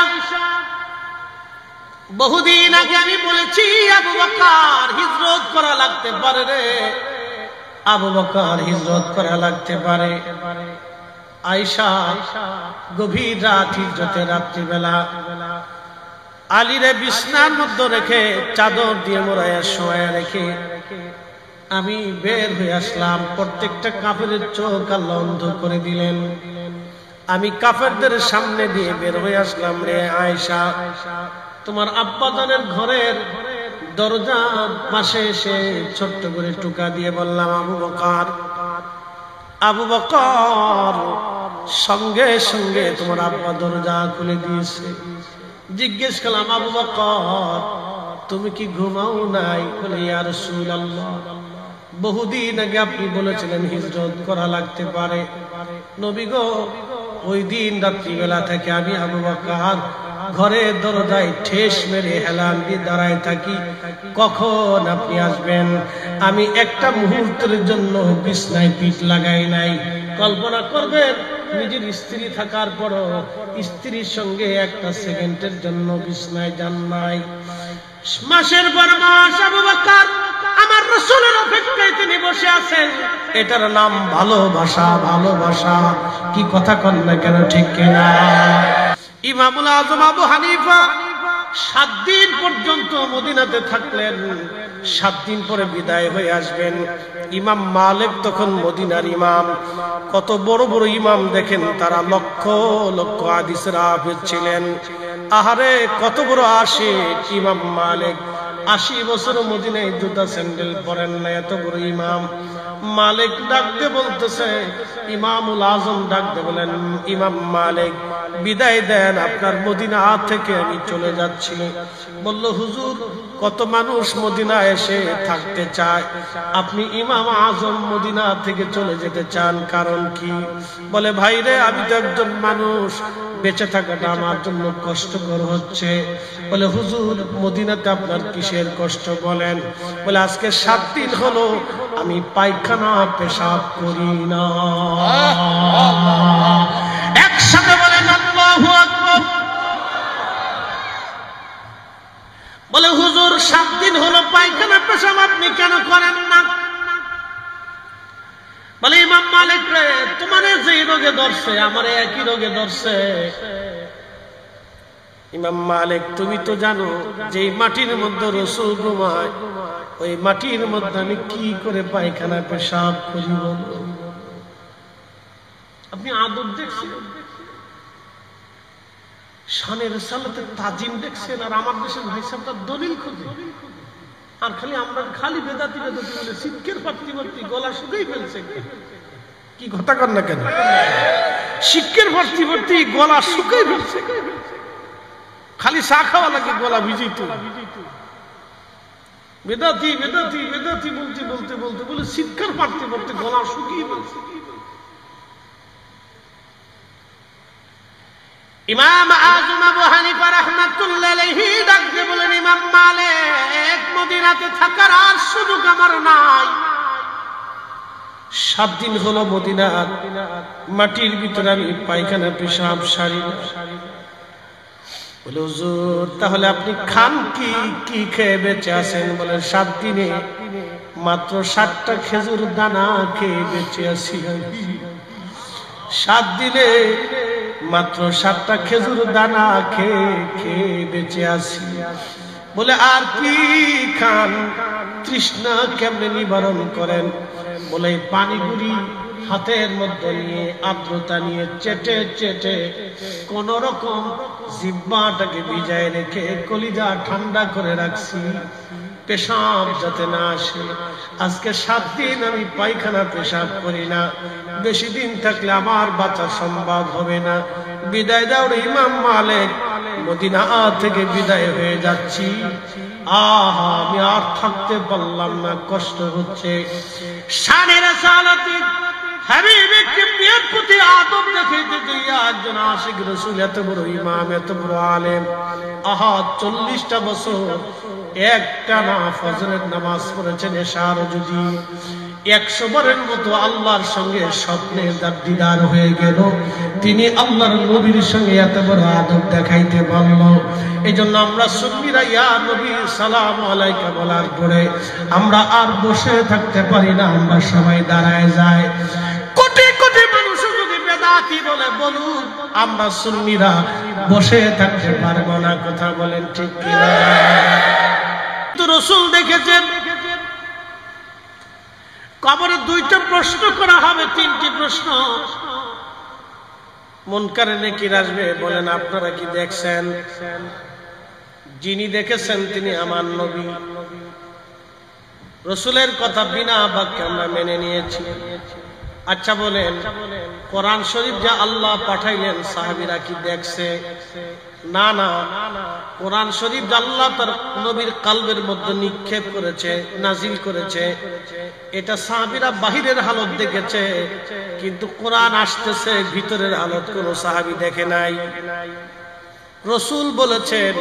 বহুদিন আগে আমি বলেছি আবু বকর হিজরত করা লাগতে পারে রে, আবু বকর হিজরত করা লাগতে পারে। আয়েশা গভীর রাত হিজরতে, রাত্রিবেলা আলীরে বিছনার মধ্যে রেখে চাদর দিয়ে মোড়াইয়া শোয়া রেখে আমি বের হয়ে আসলাম। প্রত্যেকটা কাফেরের চোখ আল্লাহ অন্ধ করে দিলেন। আমি কাফেরদের সামনে দিয়ে বের হয়ে আসলাম। রে আয়েশা, তোমার আব্বাজানের ঘরের দরজার পাশে এসে ছোট্ট করে টুকা দিয়ে বললাম, আবু বকর, আবু বকর। সঙ্গে সঙ্গে তোমার আব্বা দরজা খুলে দিয়েছে। জিজ্ঞেস করলাম, আবু বকর, তুমি কি ঘুমাও নাই? বলে, ইয়া রাসূলুল্লাহ, বহুদিন আগে আপনি বলেছিলেন হিজরত করা লাগতে পারে। নবী গো, ওই দিন রাত্রিবেলা থেকে আমি আবু বকর ঘরের দরজায় ঠেস মেরে হেলান দিয়ে দাঁড়ায় থাকি, কখন আপনি আসবেন। আমি একটা মুহূর্তের জন্য বিছনায় পিঠ লাগাই নাই। কল্পনা করবেন, নিজের স্ত্রী থাকার পরও স্ত্রীর সঙ্গে একটা সেকেন্ডের জন্য বিছনায় যান নাই। মাসের পর মাস আবু বকর আমার রাসূলের অপেক্ষায় তিনি বসে আছেন। এটার নাম ভালোবাসা। ভালোবাসা কি কথা কন না কেন, ঠিক কিনা? ইমামুল আজম আবু হানিফা 7 দিন পর্যন্ত মদিনাতে থাকলেন, 7 দিন পরে বিদায় হয়ে আসবেন। ইমাম মালিক তখন মদিনার ইমাম। কত বড় বড় ইমাম দেখেন, তারা লক্ষ লক্ষ হাদিসের হাফেজ ছিলেন। আহারে কত বড় আশিক ইমাম মালিক, 80 বছর মদিনায় জুতা স্যান্ডেল পরেন না, এত বড় ইমাম। মালিক ডাকতে বলতেছে, ইমামুল আজম ডাকতে বলেন, ইমাম মালিক বিদায় দেন, আপনার মদিনা থেকে আমি চলে যাচ্ছি। বলল, হুজুর, কত মানুষ মদিনা এসে থাকতে চায়, আপনি ইমাম আজম মদিনা থেকে চলে যেতে চান, কারণ কি? বলে, ভাই রে, আমি তো একজন মানুষ, বেঁচে থাকাটা আমার জন্য কষ্টকর হচ্ছে। বলে, হুজুর, মদিনাতে আপনার কিসের কষ্ট বলেন? বলে, আজকে 7 দিন হলো আমি পায়খানা পেশাব করি না। একসাথে বলেন আল্লাহু আকবার। বলে, হুজুর, 7 দিন হলো পায়খানা পেশাব আপনি কেন করেন না? বলে, ইমাম মালিক রে, তোমার যে রোগে ধরছে আমার একই রোগে ধরছে। ইমাম মালিক, তুমি তো জানো যে মাটির মধ্যে রাসূল ঘুমায়, ওই মাটির মধ্যে আমি কি করে পায়খানা পেশাব করি? আপনি আদব দেখছেন, শানের সালাতে তাজিম দেখছেন, আর আমার দেশের ভাই সাহেবটা দলিল খুঁজে। আর খালি আমরা খালি বেদাতি বেদাতি বলে শিক্ষের পাত্রী ভর্তি গলা শুকিয়ে ফেলছে। কি কথা কর না কেন? শিক্ষের ভর্তি ভর্তি গলা শুকিয়ে ফেলছে, খালি চা খাওয়া লাগে গলা ভিজিত। বেদাতি বেদাতি বেদাতি বলতে বলতে বলতে বলে শিক্ষার পাত্রী ভর্তি গলা শুকিয়ে ফেলছে। ইমাম আজম আবু হানিফা রাহমাতুল্লাহ আলাইহি ডাকতে বলেন, ইমাম মালিক, মদিনাতে থাকার আর সুযোগ আমার নাই। 7 দিন হলো মদিনার মাটির ভিতরে আমি পায়খানা পেশাব সারি। বলে, হুজুর, তাহলে আপনি খান কি, কি খেয়ে বেঁচে আছেন? বলে, 7 দিনে মাত্র 7টা খেজুর দানা খেয়ে বেঁচে আছি। 7 দিনে মাত্র 7টা খেজুর দানা খেয়ে খেয়ে বেঁচে আছি। বলে, আর কি খান? তৃষ্ণা কেমনে নিবারণ করেন? বলে, পানিগুলি হাতের মধ্যে নিয়ে আর্দ্রতা নিয়ে চেটে চেটে কোন রকম জিহ্বাটাকে ভিজায় রেখে কলিজা ঠান্ডা করে রাখছি। পেশাব যাতে না আসে। আজকে 7 দিন আমি পায়খানা পেশাব করি না, বেশি দিন থাকলে আমার বাঁচা সম্ভব হবে না। বিদায় দাও রে ইমাম মালিক, মদিনা থেকে বিদায় হয়ে যাচ্ছি। আহা, আমি আর থাকতে পারলাম না, কষ্ট হচ্ছে। শানে রাসালাতি হাবিবে কিবরিয়ার প্রতি আদব দেখাইতে গিয়া একজন আশিক রাসূল, এত বড় ইমাম, এত বড় আলেম, আহা 40টা বছর একটানা ফজরের নামাজ পড়েছেন। এশার যদি 100 বারের মতো আল্লাহর সঙ্গে স্বপ্নে তার দিদার হয়ে গেল, তিনি আল্লাহর নবীর সঙ্গে এত বড় আদব দেখাইতে পারল। এই জন্য আমরা সুন্নিরা ইয়া নবী সালাম আলাইকা বলার পরে আমরা আর বসে থাকতে পারি না, আমরা সবাই দাঁড়ায় যাই। কোটি কোটি মানুষ যদি বেদাতি বলে বলুন, আমরা সুন্নিরা বসে থাকতে পারবো না। কথা বলেন ঠিক কিনা? রাসূল দেখেছেন কবরে 2টা প্রশ্ন করা হবে, 3টি প্রশ্ন। মুনকার নেকির আসবে, বলেন আপনারা কি দেখছেন? যিনি দেখেছেন তিনি আমার নবী। রাসূলের কথা বিনা বাক্যে আমরা মেনে নিয়েছি। আচ্ছা বলেন, কোরআন শরীফ যা আল্লাহ পাঠাইলেন সাহাবীরা কি দেখছে? না না, কোরআন শরীফ যা আল্লাহ তার নবীর কলবের মধ্যে নিক্ষেপ করেছে, নাজিল করেছে, এটা সাহাবীরা বাহিরের হালত দেখেছে, কিন্তু কোরআন আসতেছে ভিতরের হালত কোন সাহাবী দেখে নাই। রাসূল বলেছেন,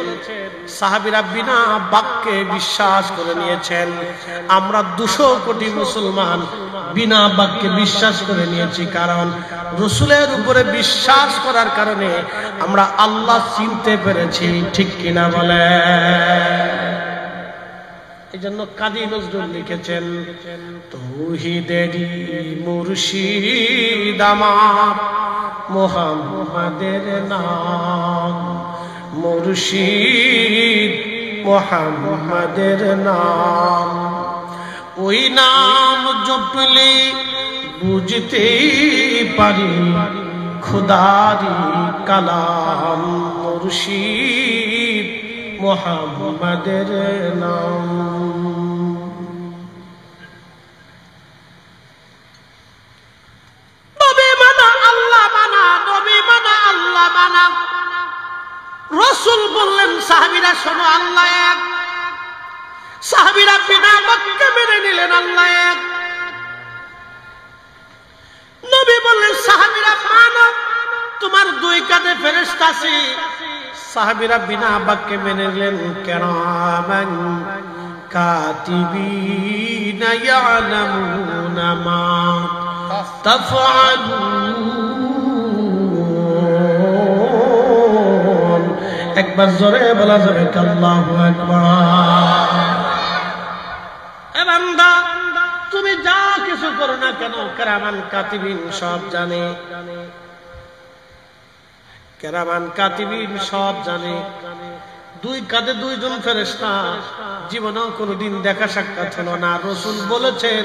সাহাবীরা বিনা বাক্যে বিশ্বাস করে নিয়েছেন। আমরা 200 কোটি মুসলমান বিনা বাক্যে বিশ্বাস করে নিয়েছি, কারণ রাসূলের উপরে বিশ্বাস করার কারণে আমরা আল্লাহ চিনতে পেরেছি। ঠিক কিনা বলে? এই জন্য কাজী নজরুল লিখেছেন, তৌহিদেরই মুর্শিদ আমার মুহাম্মাদের নাম, মুর্শিদ মুহাম্মাদের নাম, ওই নাম জপলে বুঝতে পারি খোদারি কালাম, মুর্শিদ মুহাম্মাদের নাম। নবী মানা আল্লাহ মানা, নবী মানা আল্লাহ মানা। রাসূল বললেন, সাহাবীরা শোনো, আল্লাহ এক। সাহাবীরা বিনা বাক্যে মেনে নিলেন আল্লাহ এক। নবী বললেন, সাহাবীরা মানো, তোমার 2 কাঁধে ফেরেশতা আছে। সাহাবীরা বিনা বাক্যে মেনে নিলেন। কিরামান কাতিবিনা ইয়ালামুনা মা তাফআলুন। একবার জোরে বলা যাবে আল্লাহু আকবার। এ বান্দা, তুমি যা কিছু করো না কেন, কিরামান কাতিবিন সব জানে, কিরামান কাতিবিন সব জানে। 2 কাঁধে 2 জন ফেরেশতা, জীবনেও কোনোদিন দেখা সাক্ষাৎ হলো না। রাসূল বলেছেন,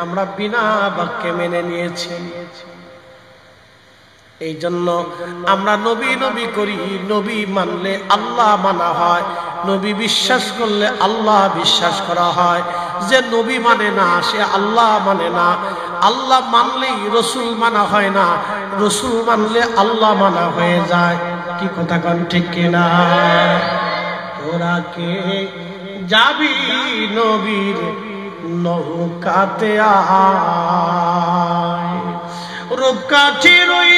আমরা বিনা বাক্যে মেনে নিয়েছি। এই জন্য আমরা নবী নবী করি। নবী মানলে আল্লাহ মানা হয়, নবী বিশ্বাস করলে আল্লাহ বিশ্বাস করা হয়। যে নবী মানে না সে আল্লাহ মানে না। আল্লাহ মানলেই রাসূল মানা হয় না, রাসূল মানলে আল্লাহ মানা হয়ে যায়। কি কথা কোন ঠিক কিনা? তোরা কে যাবি নবীর নৌকাতে আয়, রূপকাঠির ওই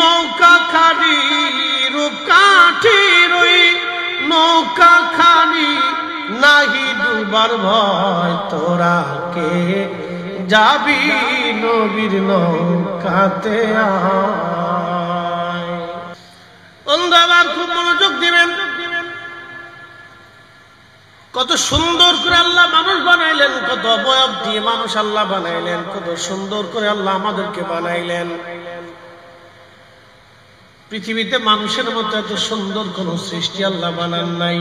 নৌকা খানি, রূপকাঠির ওই নৌকা খানি, নাহি ডুবার ভয়। তোরা কে যাবি নবীর নৌকাতে আয়। অন্ধবার খুব মনোযোগ দিবেন। কত সুন্দর করে আল্লাহ মানুষ বানাইলেন, কত অবয়ব দিয়ে মানুষ আল্লাহ বানাইলেন, কত সুন্দর করে আল্লাহ আমাদেরকে বানাইলেন। পৃথিবীতে মানুষের মতো এত সুন্দর কোন সৃষ্টি আল্লাহ বানান নাই।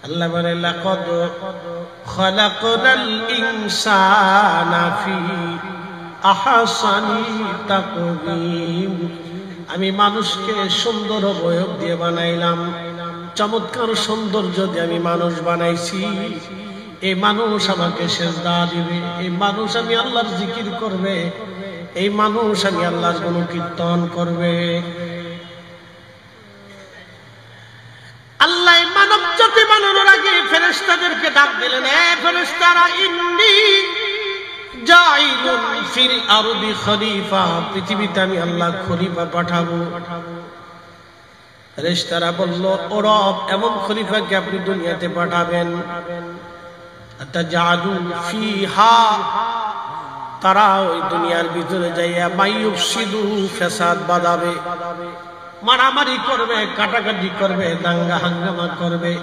আল্লাহ বলে, লাকাদ খালাকনাল ইনসানা ফি আহসানি তাকওয়িম। আমি মানুষকে সুন্দর অবয়ব দিয়ে বানাইলাম। চমৎকার সৌন্দর্য দিয়ে আমি মানুষ বানাইছি, এই মানুষ আমাকে সেজদা দিবে, এই মানুষ আমি আল্লাহর জিকির করবে, এই মানুষ আমি আল্লাহর গুণকীর্তন করবে। আল্লাহ মানব জাতি বানানোর আগে ফেরেশতাদেরকে ডাক দিলেন, এ ফেরেশতারা, ইন্নী জাইলুন ফিল আরদি খলিফা, পৃথিবীতে আমি আল্লাহ খলিফা পাঠাবো। ফেরেশতারা বলল, ও রব, এমন খলিফাকে আপনি দুনিয়াতে পাঠাবেন, আতাজালু ফিহা, তারা ওই দুনিয়ার ভিতরে যাইয়া মাইয়ুফসিদু, ফাসাদ বাঁধাবে, মারামারি করবে, কাটাকাটি করবে, দাঙ্গা হাঙ্গামা করবে,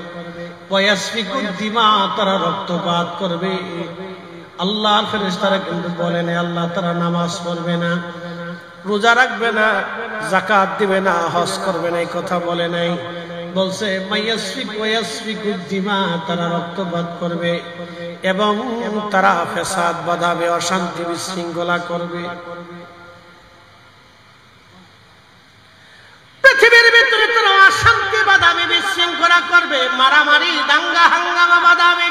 ওয়াসফিকুদ দিমা, তারা রক্তপাত করবে। আল্লাহর ফেরেশতারা কিন্তু বলেন, আল্লাহ তারা নামাজ পড়বে না, রোজা রাখবে না, যাকাত দিবে না, হজ করবে না, এই কথা বলে নাই। বলছে মাইয়াসফিকুদ দিমা, তারা রক্তপাত করবে এবং তারা ফাসাদ বাঁধাবে, অশান্তি বিশৃঙ্খলা করবে। পৃথিবীর ভিতরে তারা অশান্তি বাঁধাবে, বিশৃঙ্খলা করবে, মারামারি দাঙ্গা হাঙ্গামা বাঁধাবে।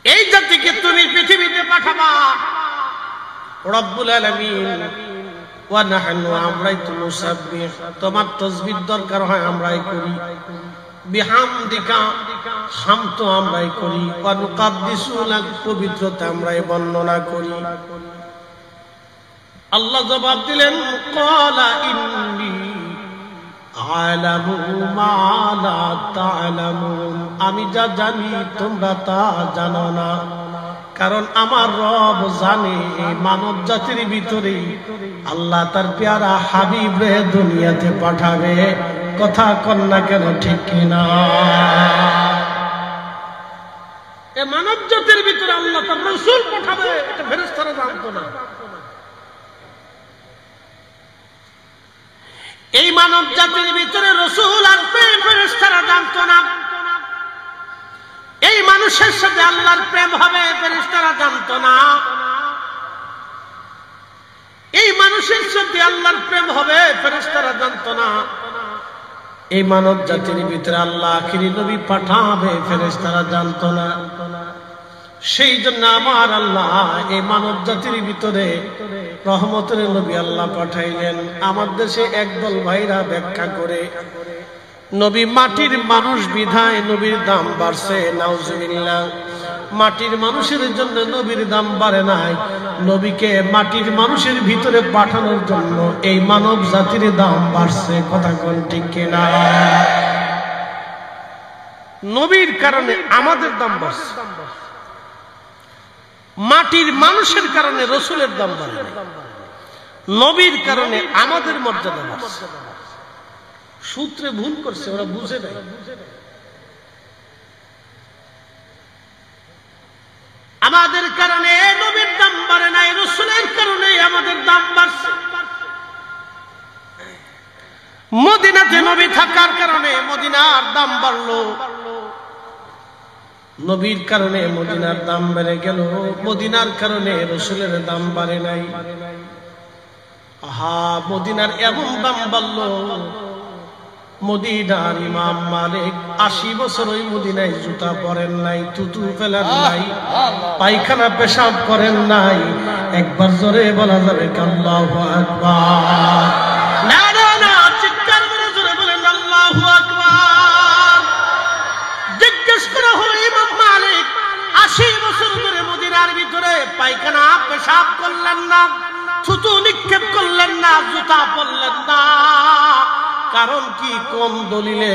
এই জাতিকে তুমি পৃথিবীতে পাঠাবা। রব্বুল আলামিন, ওয়া নাহনু, আমরাই তো মুসাব্বিহ, তোমার তাসবিহ দরকার হয় আমরাই করি, বিহামদিকা, হাম তো আমরাই করি, ওয়া নুকাদ্দিসু লাক, পবিত্রতা আমরাই বর্ণনা করি। আল্লাহ জবাব দিলেন, ক্বালা ইন্নী আ'লামু মা লা তা'লামুন, আমি যা জানি তোমরা তা জানো না। কারণ আমার রব জানে এই মানব জাতির ভিতরে আল্লাহ তার পেয়ারা হাবিবে দুনিয়াতে পাঠাবে। কথা কন্যা কেন, ঠিক কিনা? এই মানব জাতির ভিতরে আল্লাহ তার রাসূল পাঠাবে, এটা ফেরেশতারা জানতো না। এই মানব জাতির ভিতরে রাসূল আসবে, ফেরেশতারা জানতো না। এই মানুষের সাথে আল্লাহর প্রেম হবে, ফেরেশতারা জানতো না। এই মানুষের সাথে আল্লাহর প্রেম হবে, ফেরেশতারা জানতো না। এই মানব জাতির ভিতরে আল্লাহ আখিরি নবী পাঠাবে, ফেরেশতারা জানতো না। সেই জন্য আমার আল্লাহ এই মানব জাতির ভিতরে রহমতের নবী আল্লাহ পাঠাইলেন। আমার দেশে একদল ভাইরা ব্যাখ্যা করে, নবী মাটির মানুষ বিধায় নবীর দাম বাড়ছে, নাউজুবিল্লাহ। মাটির মানুষের জন্য নবীর দাম বাড়ে নাই, নবীকে মাটির মানুষের ভিতরে পাঠানোর জন্য এই মানব জাতির দাম বাড়ছে। কথা কোন ঠিক কিনা? নবীর কারণে আমাদের দাম বাড়ছে, মাটির মানুষের কারণে রাসূলের দাম বাড়ে, নবীর কারণে আমাদের মর্যাদা বাড়ছে। সূত্রে ভুল করছে, ওরা বুঝে নাই। আমাদের কারণে নবীর দাম বাড়ে নাই, রাসূলের কারণে আমাদের দাম বাড়ছে। মদিনাতে নবী থাকার কারণে মদিনার দাম বাড়লো, নবীর কারণে মদিনার দাম বেড়ে গেল, মদিনার কারণে রাসূলের দাম বাড়ে নাই। আহা, মদিনার এমন দাম বাড়লো, মদিনার ইমাম মালিক ৮০ বছর ওই মদিনায় জুতা পরেন নাই, থুতু ফেলেন নাই, পায়খানা পেশাব করেন নাই। একবার জোরে বলা যাবে আল্লাহু আকবার? না না না, চিৎকার করে জোরে বলেন আল্লাহু আকবার। জিজ্ঞেস করা হলো, ইমাম মালিক ৮০ বছর ধরে মদিনার ভিতরে পায়খানা পেশাব করলেন না, থুতু নিক্ষেপ করলেন না, জুতা পরলেন না, কারণ কি, কোন দলিলে?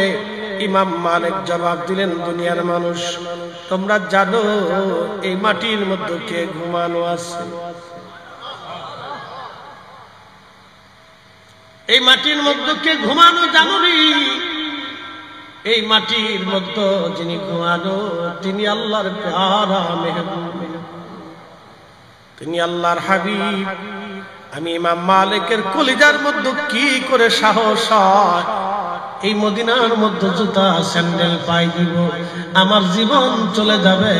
ইমাম মালিক জবাব দিলেন, দুনিয়ার মানুষ তোমরা জানো এই মাটির মধ্যে কে ঘুমানো আছে? এই মাটির মধ্যে কে ঘুমানো জানো নি? এই মাটির মধ্যে যিনি ঘুমানো তিনি আল্লাহর প্যারা মেহবুব, তিনি আল্লাহর হাবিব। আমি ইমাম মালিকের কলিজার মধ্যে কি করে সাহস হয় এই মদিনার মধ্যে জুতা স্যান্ডেল পাই দিব? আমার জীবন চলে যাবে,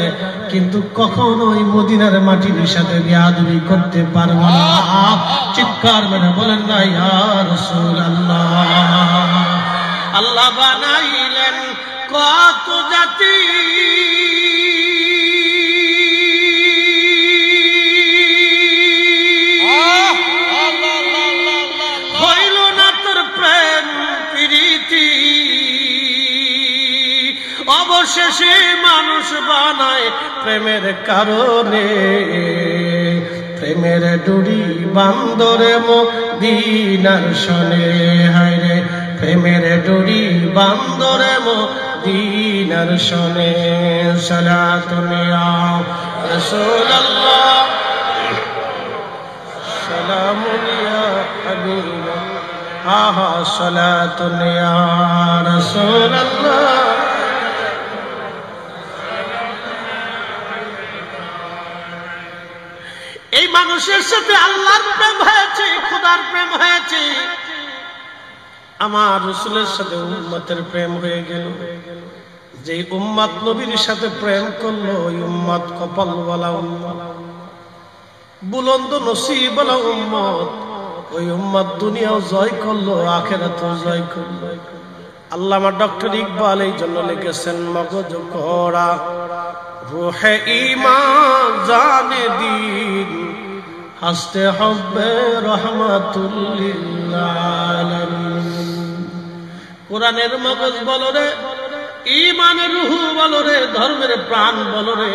কিন্তু কখনোই মদিনার মাটির সাথে বিয়াদবি করতে পারবো না। চিৎকার মেরে বলেন না ইয়া রাসূলুল্লাহ। আল্লাহ বানাইলেন কত জাতি, হইল না তোর প্রেম প্রীতি, অবশেষে মানুষ বানায় প্রেমের কারণে। প্রেমের ডুরি বান্দরে মদিনার শনে, হায় রে প্রেমের ডুরি বান্দরে মদিনার শনে। সালাতুন ইয়া রাসূলুল্লাহ, সালামুন ইয়া হাবিবাল্লাহ, আহা সালাতুন ইয়া রাসূলুল্লাহ। এই মানুষের সাথে আল্লাহর প্রেম হয়েছে, খোদার প্রেম হয়েছে, আমার রাসূলের সাথে উম্মতের প্রেম হয়ে গেল। যে উম্মত নবীর সাথে প্রেম করলো ওই উম্মত কপালওয়ালা উম্মত, বুলন্দ নসিবওয়ালা উম্মত। ওই উম্মত দুনিয়াও জয় করলো, আখিরাতও জয় করলো। আল্লামা ডক্টর ইকবাল এই জন্য লিখেছেন, মগজ করা রুহে ঈমান জানে দিন, হাসতে হবে রহমাতুল লিল আলামিন। কোরআনের মগজ বলো রে, ঈমানের রুহু বলো রে, ধর্মের প্রাণ বলো রে,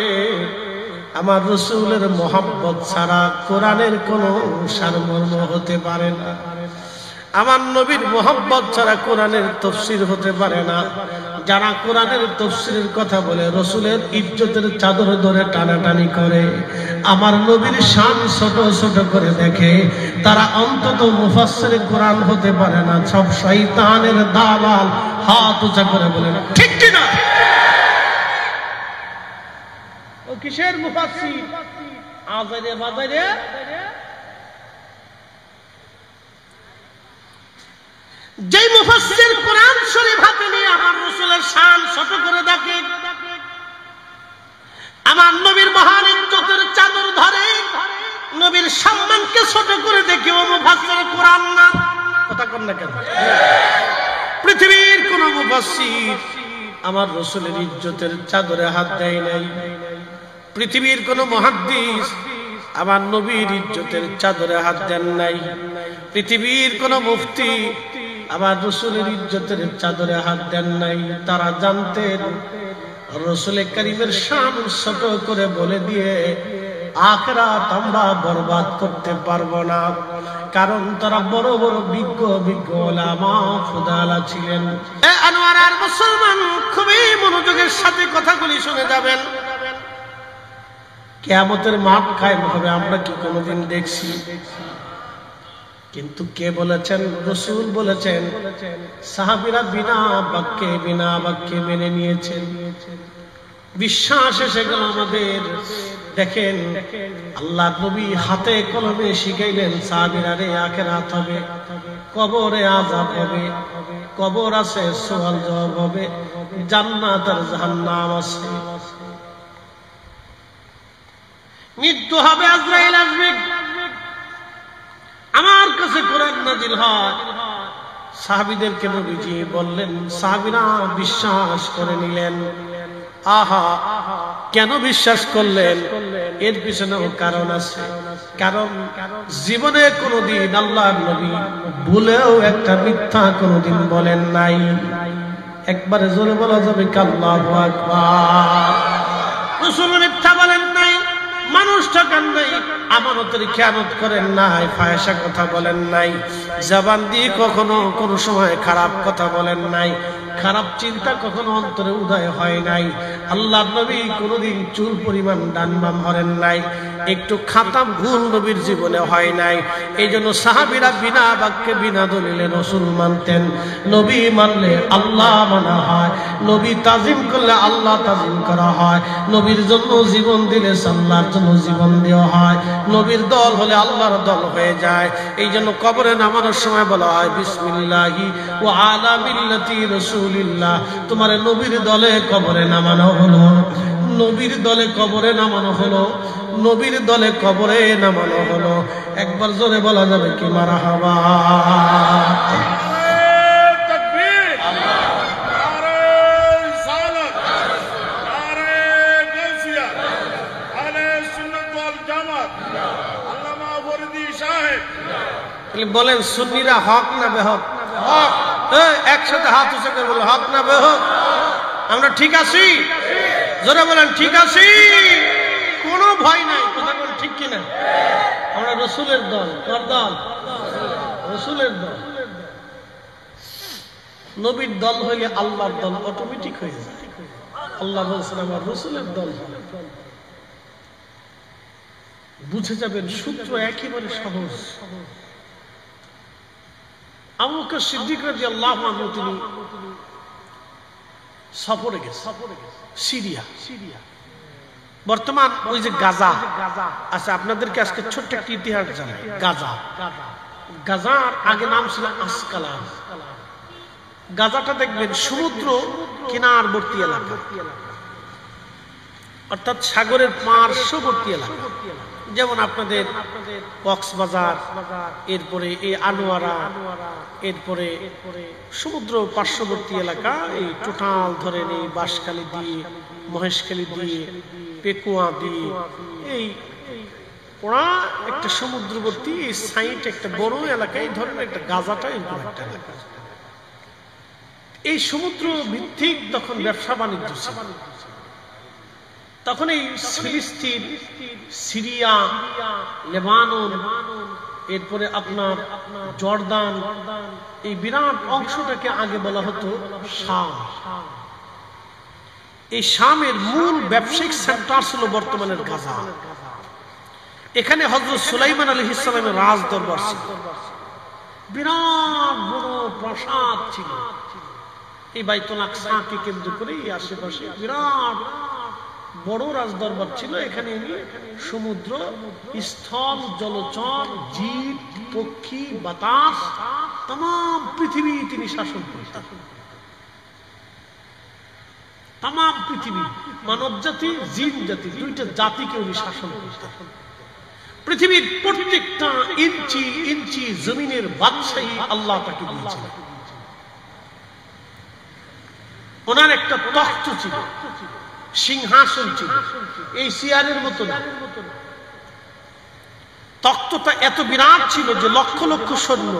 আমার রাসূলের মহব্বত ছাড়া কোরআনের কোনো সারমর্ম হতে পারে না। আমার নবীর মহব্বত ছাড়া কোরআনের তাফসীর হতে পারে না। যারা কোরআনের তাফসীরের কথা বলে রাসূলের ইজ্জতের চাদর ধরে টানাটানি করে, আমার নবীর শান ছোট ছোট করে দেখে, তারা অন্তত মুফাসসির কোরআন হতে পারে না। সব শয়তানের দালাল। হাত উঁচা করে বলেন ঠিক কি না? ও কিসের মুফাসসির? আজারে বাজারে যেই মুফাসসির কোরআন শরীফ হাতে নিয়ে আমার রাসূলের শান ছোট করে দেখে, আমার নবীর মহান ইজ্জতের চাদর ধরে, নবীর সম্মানকে ছোট করে দেখে, ও মুফাসসির কোরআন না। কথা কন না কেন? পৃথিবীর কোন মুফাসসির আমার রাসূলের ইজ্জতের চাদরে হাত দেয় নাই। পৃথিবীর কোন মুহাদ্দিস আমার নবীর ইজ্জতের চাদরে হাত দেন নাই। পৃথিবীর কোন মুফতি আমার রাসূলের ইজ্জতের চাদরে হাত দেন নাই। তারা জানতেন রাসূল কারীমের শান ছোট করে বলে দিয়ে আখিরাত আমরা বরবাদ করতে পারবো না, কারণ তারা বড় বড় বিজ্ঞ উলামা ফুদালা ছিলেন। আনোয়ার আর মুসলমান খুবই মনোযোগের সাথে কথাগুলি শুনে যাবেন। কিয়ামতের মাঠ কায়েম হবে আমরা কি কোনোদিন দেখছি? কিন্তু কে বলেছেন? রাসূল বলেছেন। সাহাবীরা বিনা বাক্যে মেনে নিয়েছেন। বিশ্বাস এসে গেল আমাদের। দেখেন আল্লাহ নবী হাতে কলমে শিখাইলেন সাহাবীরা রে, আখিরাত হবে, কবরে আযাব হবে, কবর আছে, সওয়াল জবাব হবে, জান্নাত আর জাহান্নাম আছে, মৃত্যু হবে, আজরাইল আসবে। আমার কাছে কোরআন নাজিল হয়। সাহাবীদেরকে নবীজি বললেন, সাহাবীরা বিশ্বাস করে নিলেন। আহা, কেন বিশ্বাস করলেন? এর পিছনেও কারণ আছে। কারণ জীবনে কোনোদিন আল্লাহর নবী ভুলেও একটা মিথ্যা কোনোদিন বলেন নাই। একবারে জোরে বলা যাবে আল্লাহু আকবার। রাসূল মিথ্যা বলেন নাই, মানুষ ঠকান নাই, আমানতের খেয়ানত করেন নাই, ফায়সা কথা বলেন নাই, জবান দিয়ে কখনো কোনো সময় খারাপ কথা বলেন নাই, খারাপ চিন্তা কখনো অন্তরে উদয় হয় নাই। আল্লাহর নবী কোনোদিন চুল পরিমাণ ডান বাম হরেন নাই, একটু খাতাম ভুল নবীর জীবনে হয় নাই। এই জন্য সাহাবীরা বিনা বাক্যে বিনা দলিলে রাসূল মানতেন। নবী মানলে আল্লাহ মানা হয়, নবী তাজিম করলে আল্লাহ তাজিম করা হয়, নবীর জন্য জীবন দিলে আল্লাহর জন্য জীবন দেওয়া হয়, নবীর দল হলে আল্লাহর দল হয়ে যায়। এই জন্য কবরে নামানোর সময় বলা হয় বিসমিল্লাহি ওয়া আলা মিল্লাতি রাসূলিল্লাহ। তোমার নবীর দলে কবরে নামানো হলো, নবীর দলে কবরে নামানো হলো, নবীর দলে কবরে নামানো হলো। একবার জোরে বলা যাবে কি মারহাবা। তাহলে বলেন সুন্নিরা হক না বেহক? হক। একসাথে হাত উঁচু করে বলে হক না বেহক? আমরা ঠিক আছি? জোরে বলেন ঠিক আছি, কোনো ভয় নাই। কথা বলেন ঠিক কিনা? আমরা রসুলের দল। কার দল? রসুলের দল। নবীর দল হইলে আল্লাহর দল অটোমেটিক হয়ে যায়। আল্লাহ বলছেন আমার রসুলের দল। বুঝে যাবেন সূত্র একেবারে সহজ। আবু বকর সিদ্দিক রাদিয়াল্লাহু আনহু তিনি সফরে গেছে সিরিয়া। বর্তমান ওই যে গাজা আচ্ছা, আপনাদেরকে আজকে ছোট্ট একটা ইতিহাস জানাই। গাজার আগে নাম ছিল আসকালান। গাজাটা দেখবেন সমুদ্র কিনারবর্তী এলাকা, অর্থাৎ সাগরের পার্শ্ববর্তী এলাকা। যেমন আপনাদের কক্সবাজার, এরপরে এই আনোয়ারা, এরপরে সমুদ্র পার্শ্ববর্তী এলাকা, এই টোটাল ধরেন এই বাঁশখালী দিয়ে, মহেশখালী দিয়ে, পেকুয়া দিয়ে, এই ওরা একটা সমুদ্রবর্তী এই সাইট একটা বড় এলাকায় ধরেন একটা গাজাটা এরকম একটা এলাকা। এই সমুদ্র ভিত্তিক তখন ব্যবসা বাণিজ্য ছিল। তখন এই ফিলিস্তিন, সিরিয়া, লেবানন, এরপরে আপনার জর্দান, এই বিরাট অংশটাকে আগে বলা হতো শাম। এই শামের মূল ব্যবসায়িক সেন্টার ছিল বর্তমানের গাজা। এখানে হযরত সুলাইমান আলাইহিস সালামের রাজ দরবার ছিল, বিরাট বড় প্রাসাদ ছিল। এই বাইতুল আকসাকে কেন্দ্র করে এই আশেপাশে বিরাট বড় রাজদরবার ছিল। এখানে সমুদ্র, স্থল, জলচর, জীব, পক্ষী, বাতাস, তাম পৃথিবী তিনি শাসন করতেন। তাম পৃথিবী, মানব জাতি, জিন জাতি, দুইটা জাতিকে উনি শাসন করতেন। পৃথিবীর প্রত্যেকটা ইঞ্চি ইঞ্চি জমিনের বাদশাহী আল্লাহ তাকে দিয়েছিলেন। ওনার একটা তখ্ত ছিল, সিংহাসন ছিল, এই চেয়ারের মতো না। তখ্তটা এত বিরাট ছিল যে লক্ষ লক্ষ সৈন্য,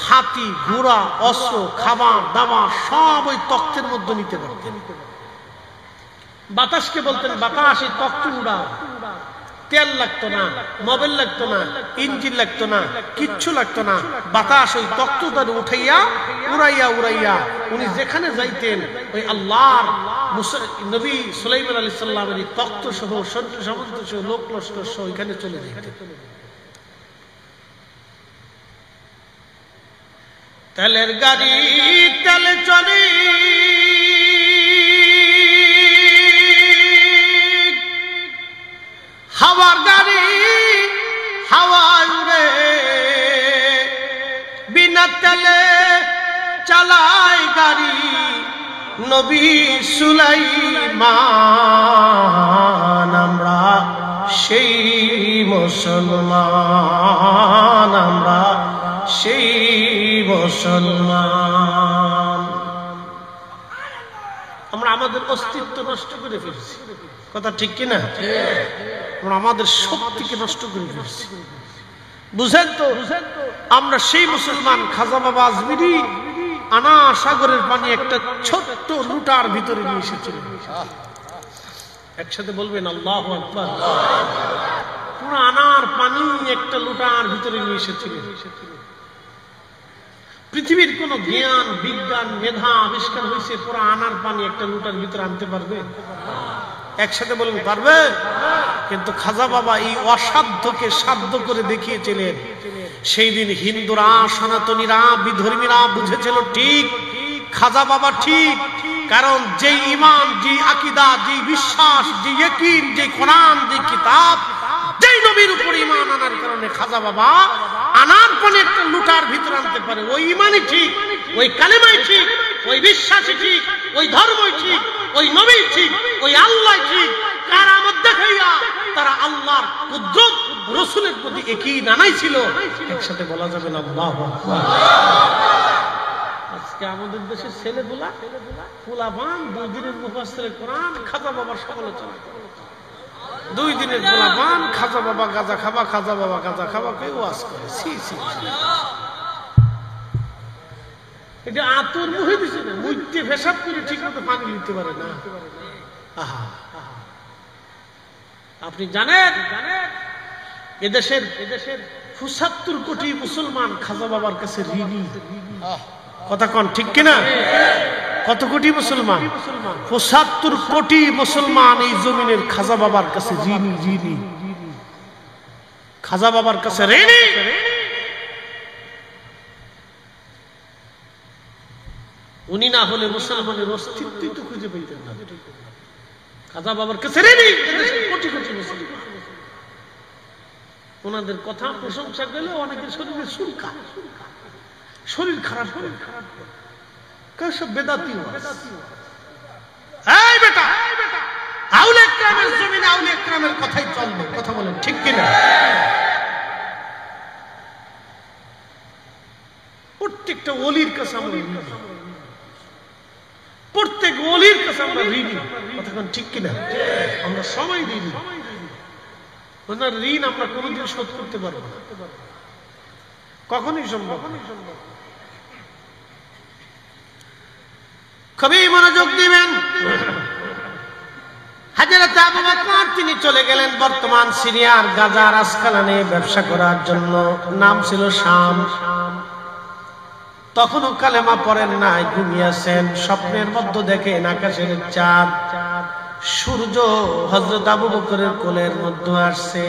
হাতি, ঘোড়া, অস্ত্র, খাবার দাবার সব ওই তখ্তের মধ্যে নিতে পারতেন। বাতাসকে বলতেন বাতাস এই তখ্ত উড়াও। তেল লাগতো না, মোবাইল লাগতো না, ইঞ্জিন লাগতো না, কিচ্ছু লাগতো না। বাতাস ওই তখ্তটারে উঠাইয়া উড়াইয়া উড়াইয়া উনি যেখানে যাইতেন ওই আল্লাহর নবী সুলাইমান আলাইহিস সালামের তখ্ত সহ সৈন্য সামন্ত সহ লোক লস্কর সহ ওইখানে চলে যেতেন। তেলের গাড়ি তেলে চলে, হাওয়ার গাড়ি হাওয়ায় উড়ে, বিনা তেলে চালায় গাড়ি নবী সুলাইমান। আমরা সেই মুসলমান, আমরা সেই মুসলমান। আমরা আমাদের অস্তিত্ব নষ্ট করে ফেলছি। কথা ঠিক কিনা? আমরা আমাদের শক্তিকে নষ্ট করে ফেলছি। বুঝেন তো? আমরা সেই মুসলমান। খাজা বাবা আজমিরি আনা সাগরের পানি একটা ছোট্ট লুটার ভিতরে নিয়ে এসেছিলেন। একসাথে বলবেন আল্লাহু আকবার। পুরো আনার পানি একটা লুটার ভিতরে নিয়ে এসেছিলেন। পৃথিবীর কোন জ্ঞান, বিজ্ঞান, মেধা আবিষ্কার হয়েছে পুরো আনার পানি একটা লুটার ভিতরে আনতে পারবে? একসাথে বলবেন পারবে? কিন্তু খাজা বাবা এই অসাধ্যকে সাধ্য করে দেখিয়েছিলেন। সেই দিন হিন্দুরা, সনাতনীরা, বিধর্মীরা বুঝেছিল ঠিক খাজা বাবা ঠিক। কারণ যে ঈমান, যে আকীদা, যে বিশ্বাস, যে ইয়াকিন, যে কোরআন, যে কিতাব, যেই নবীর উপর ঈমান আনার কারণে খাজা বাবা আনার পানি একটা লুটার ভিতরে আনতে পারে। ওই ঈমানই ঠিক, ওই কালেমাই ঠিক, ওই বিশ্বাসই ঠিক, ওই ধর্মই ঠিক, ওই নবী ঠিক, ওই আল্লাহ ঠিক। কারামত দেখাইয়া তারা আল্লাহর কুদরত রাসূলের প্রতি একই নানাই ছিল। একসাথে বলা যাবে না আল্লাহু আকবার। আজকে আমাদের দেশের ছেলেগুলা ফুলাবান দুই দিনের মুফাসসিরে কোরআন খাজা বাবার সমালোচনা করে। 2 দিনের গোলাপান, খাজা বাবা গাঁজা খাবা, খাজা বাবা গাঁজা খাবা কেউ ওয়াজ করে। এটা আতর মুহে দিছে না, মুইতে পেশাব করে ঠিক মতো পানি নিতে পারে না। আহা, আপনি জানেন এদেশের ৭৫ কোটি মুসলমান খাজা বাবার কাছে ঋণী। কথা কন ঠিক কিনা? কত কোটি মুসলমান? ৭৫ কোটি মুসলমান এই জমিনের খাজা বাবার কাছে ঋণী। খাজা বাবার কাছে ঋণী। উনি না হলে মুসলমানের অস্তিত্বই তো খুঁজে পেতেন না। খাজা বাবার কাছে ঋণী কোটি কোটি মুসলমান। ওনাদের কথা প্রশংসা গেলে অনেকের শরীরে চুলকা, শরীর খারাপ করে। সব বেদাতি। এই বেটা, আউলিয়া কেরামের জমিনে আউলিয়া কেরামের কথাই চলবে। কথা বলেন ঠিক কিনা? প্রত্যেকটা ওলির কাছে আমরা ঋণী, প্রত্যেক ওলির কাছে আমরা ঋণী। কথা বলেন ঠিক কিনা? আমরা সবাই ঋণী। ওনার ঋণ আমরা কোনোদিন শোধ করতে পারবো না, কখনই সম্ভব। খুবই মনোযোগ দিবেন। হযরত আবু বকর তিনি চলে গেলেন বর্তমান সিরিয়ার গাজার আসকালানে ব্যবসা করার জন্য। নাম ছিল শাম। তখনও কালেমা পড়েন নাই, ঘুমিয়েছেন। স্বপ্নের মধ্যে দেখেন আকাশের চাঁদ, সূর্য হযরত আবু বকরের কোলের মধ্যে আসছে।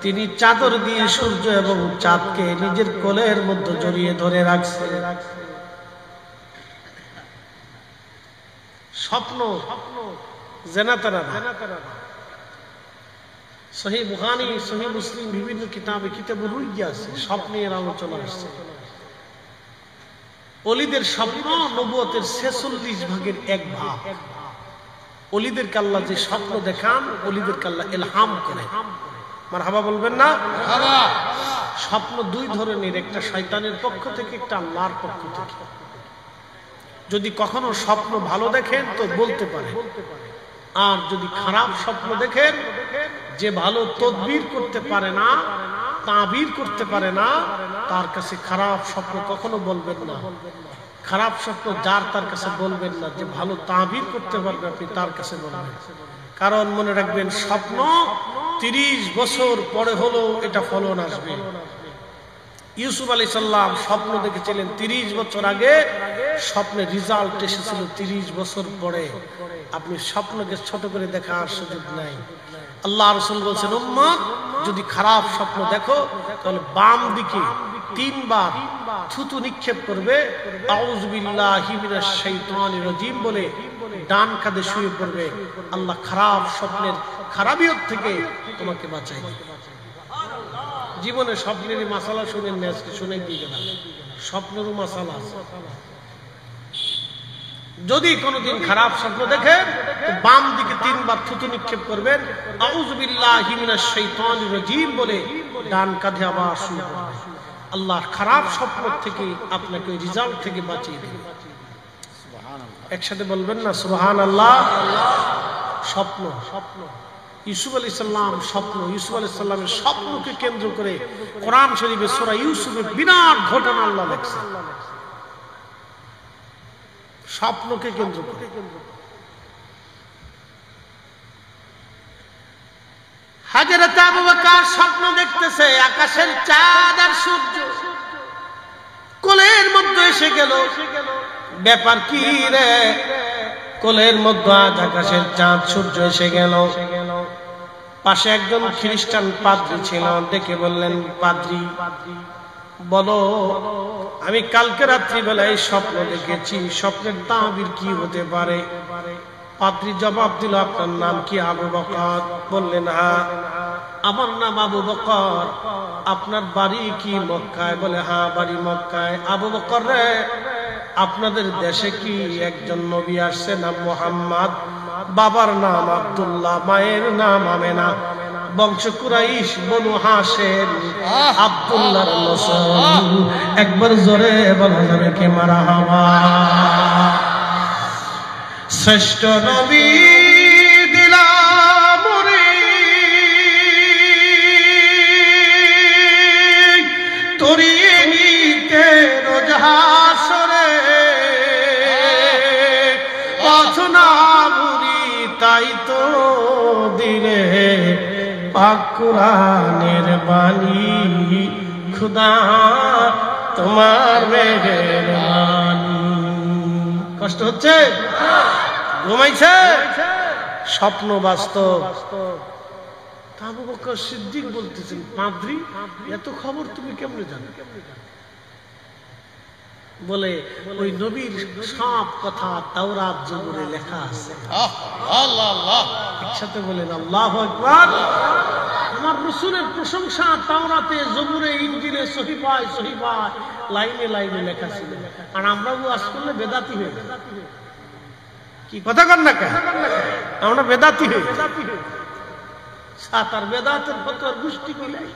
তিনি চাদর দিয়ে সূর্য এবং চাঁদকে নিজের কোলের মধ্যে জড়িয়ে ধরে রাখছে। স্বপ্ন জেনাতারা সহিহ বুখারী, সহিহ মুসলিম, বিভিন্ন কিতাবে রুইয়া আছে, স্বপ্নের আলোচনা আসছে। ওলিদের স্বপ্ন নবুয়তের 46 ভাগের 1 ভাগ। ওলিদেরকে আল্লাহ যে স্বপ্ন দেখান, ওলিদেরকে আল্লাহ ইলহাম করে। মারহাবা বলবেন না? স্বপ্ন 2 ধরনের, একটা শয়তানের পক্ষ থেকে, একটা আল্লাহর পক্ষ থেকে। যদি কখনো স্বপ্ন ভালো দেখেন তো বলতে পারে, আর যদি খারাপ স্বপ্ন দেখেন, যে ভালো তদবির করতে পারে না, তাবির করতে পারে না, তার কাছে খারাপ স্বপ্ন কখনো বলবেন না। খারাপ স্বপ্ন যার তার কাছে বলবেন না। যে ভালো তাবির করতে পারবে আপনি তার কাছে বলবেন। কারণ মনে রাখবেন, স্বপ্ন 30 বছর পরে হলো এটা ফলন আসবে। ইউসুফ আলাইহিস সালাম স্বপ্ন দেখেছিলেন 30 বছর আগে, স্বপ্নের রেজাল্ট এসেছিল 30 বছর পরে। আপনি স্বপ্নকে ছোট করে দেখার সুযোগ নাই। আল্লাহ রাসূল বলেছেন, উম্মত যদি খারাপ স্বপ্ন দেখো তাহলে বাম দিকে 3 বার থুতু নিক্ষেপ করবে, আউযু বিল্লাহি মিনাশ শাইতানির রাজিম বলে ডান কাঁধে শুয়ে পড়বে। আল্লাহ খারাপ স্বপ্নের খারাপিয়ত থেকে তোমাকে বাঁচায়। জীবনে স্বপ্নেরই মাসালা শুনেন না, আজকে শুনে দিয়ে গেলাম। স্বপ্নেরও মাসালা আছে। যদি কোনোদিন খারাপ স্বপ্ন দেখেন তো বাম দিকে 3 বার থুতু নিক্ষেপ করবেন, আউযু বিল্লাহি মিনাশ শাইতানির রাজিম বলে ডান কাঁধে আবার শুয়ে পড়বেন। আল্লাহ খারাপ স্বপ্ন থেকে আপনাকে ওই রেজাল্ট থেকে বাঁচিয়ে দেবে। একসাথে বলবেন না সুবহানাল্লাহ? স্বপ্ন, ইউসুফ আলাইহিস সালাম স্বপ্ন, ইউসুফ আলাইহিস সালামের স্বপ্নকে কেন্দ্র করে কোরআন শরীফে সূরা ইউসুফে বিরাট ঘটনা আল্লাহ লেখছে। স্বপ্নকে কেন্দ্র করে। হযরত আবু বকর স্বপ্ন দেখতেছে আকাশের চাঁদ আর সূর্য কোলের মধ্যে এসে গেল। ব্যাপার কি রে? কোলের মধ্যে আজ আকাশের চাঁদ সূর্য এসে গেল। পাশে একজন খ্রিস্টান পাদ্রী ছিল, ডেকে বললেন, পাদ্রী বলো, আমি কালকে রাত্রি বেলায় স্বপ্ন দেখেছি, স্বপ্নের তাবির কি হতে পারে? পাদ্রী জবাব দিল, আপনার নাম কি? আবু বকর। বললেন, হ্যাঁ আমার নাম আবু বকর। আপনার বাড়ি কি মক্কায়? বলে, হ্যাঁ বাড়ি মক্কায়। আবু বকর রে, আপনাদের দেশে কি একজন নবী আসছে নাম মুহাম্মদ? বাবার নাম আব্দুল্লাহ, মায়ের নাম আমেনা, বংশ কুরাইশ, বনু হাশেম, আব্দুল্লাহর নসল। একবার জোরে বলা যাবে কি মারহাবা? শ্রেষ্ঠ নবী দিলাম রে না ভুরি তাই তো দিলে পাক কুরআনের বাণী খুদা তোমার মেহেরবানি। কষ্ট হচ্ছে? ঘুমাইছে? স্বপ্ন বাস্তব। আবু বকর সিদ্দিক বলতেছেন, পাদ্রী এত খবর তুমি কেমনে জানো? বলে ওই নবীর সব কথা তাওরাত জবুরে লেখা আছে। একসাথে বলেন আল্লাহু আকবার। আমার রাসূলের প্রশংসা তাওরাতে জবুরে ইনজিলে সহিফায় সহিফায় লাইনে লাইনে লেখা ছিল। আর আমরা ওয়াজ করলে বেদাতি হয়ে যাই। কি কথা কন না কেন? আমরা বেদাতি হই। সাতার বেদাতের ফতোয়ার গোষ্ঠী মিলাই।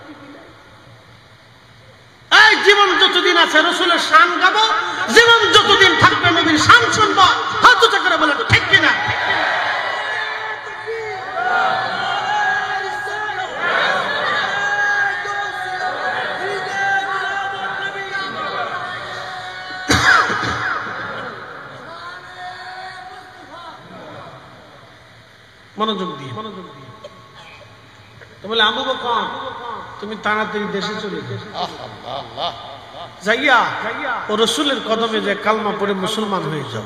এই জীবন যতদিন আছে রাসূলের শান গাবো, জীবন যতদিন থাকবে নবীর শান শুনবো। হাত উঁচু করে বলেন ঠিক কিনা? মনোযোগ দিয়ে তো বলে আবু বকর তুমি তাড়াতাড়ি দেশে চলে যাইয়া ও রাসূলের কদমে যে কালমা পড়ে মুসলমান হয়ে যাও।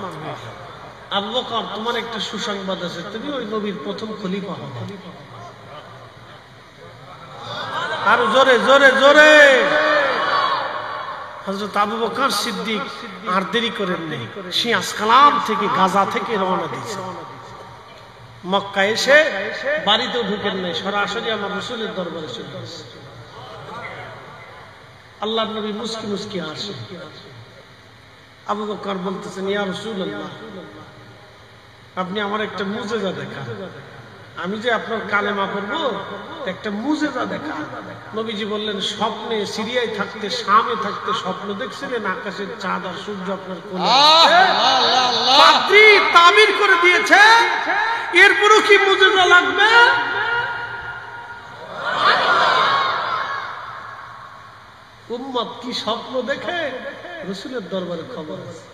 আবু বকর তোমার একটা সুসংবাদ আছে, তুমি ওই নবীর প্রথম খলিফা হবে। আর জোরে জোরে জোরে। হযরত আবু বকর সিদ্দিক আর দেরি করেন নাই, সিয়াস কালাম থেকে গাজা থেকে রওনা দিয়েছে। মক্কা এসে বাড়িতেও ঢুকেন নাই, সরাসরি আমার রাসূলের দরবারে চলে গেছে। আল্লাহর নবী মুস্কি মুস্কি হাসে। আবু বকর বলতেছেন, ইয়া রাসূলুল্লাহ আপনি আমার একটা মুজিজা দেখান। আমি যে আপনার কালেমা পড়ব একটা মুজিজা দেখান। নবীজি বললেন, স্বপ্নে সিরিয়ায় থাকতে শামে থাকতে স্বপ্ন দেখছিলেন আকাশের চাঁদ আর সূর্য আপনার কোলে। পাদ্রী তাবির করে দিয়েছে, এরপরও কি মুজিজা লাগবে? উম্মত কি স্বপ্ন দেখে? রাসূলের দরবারে খবর আছে।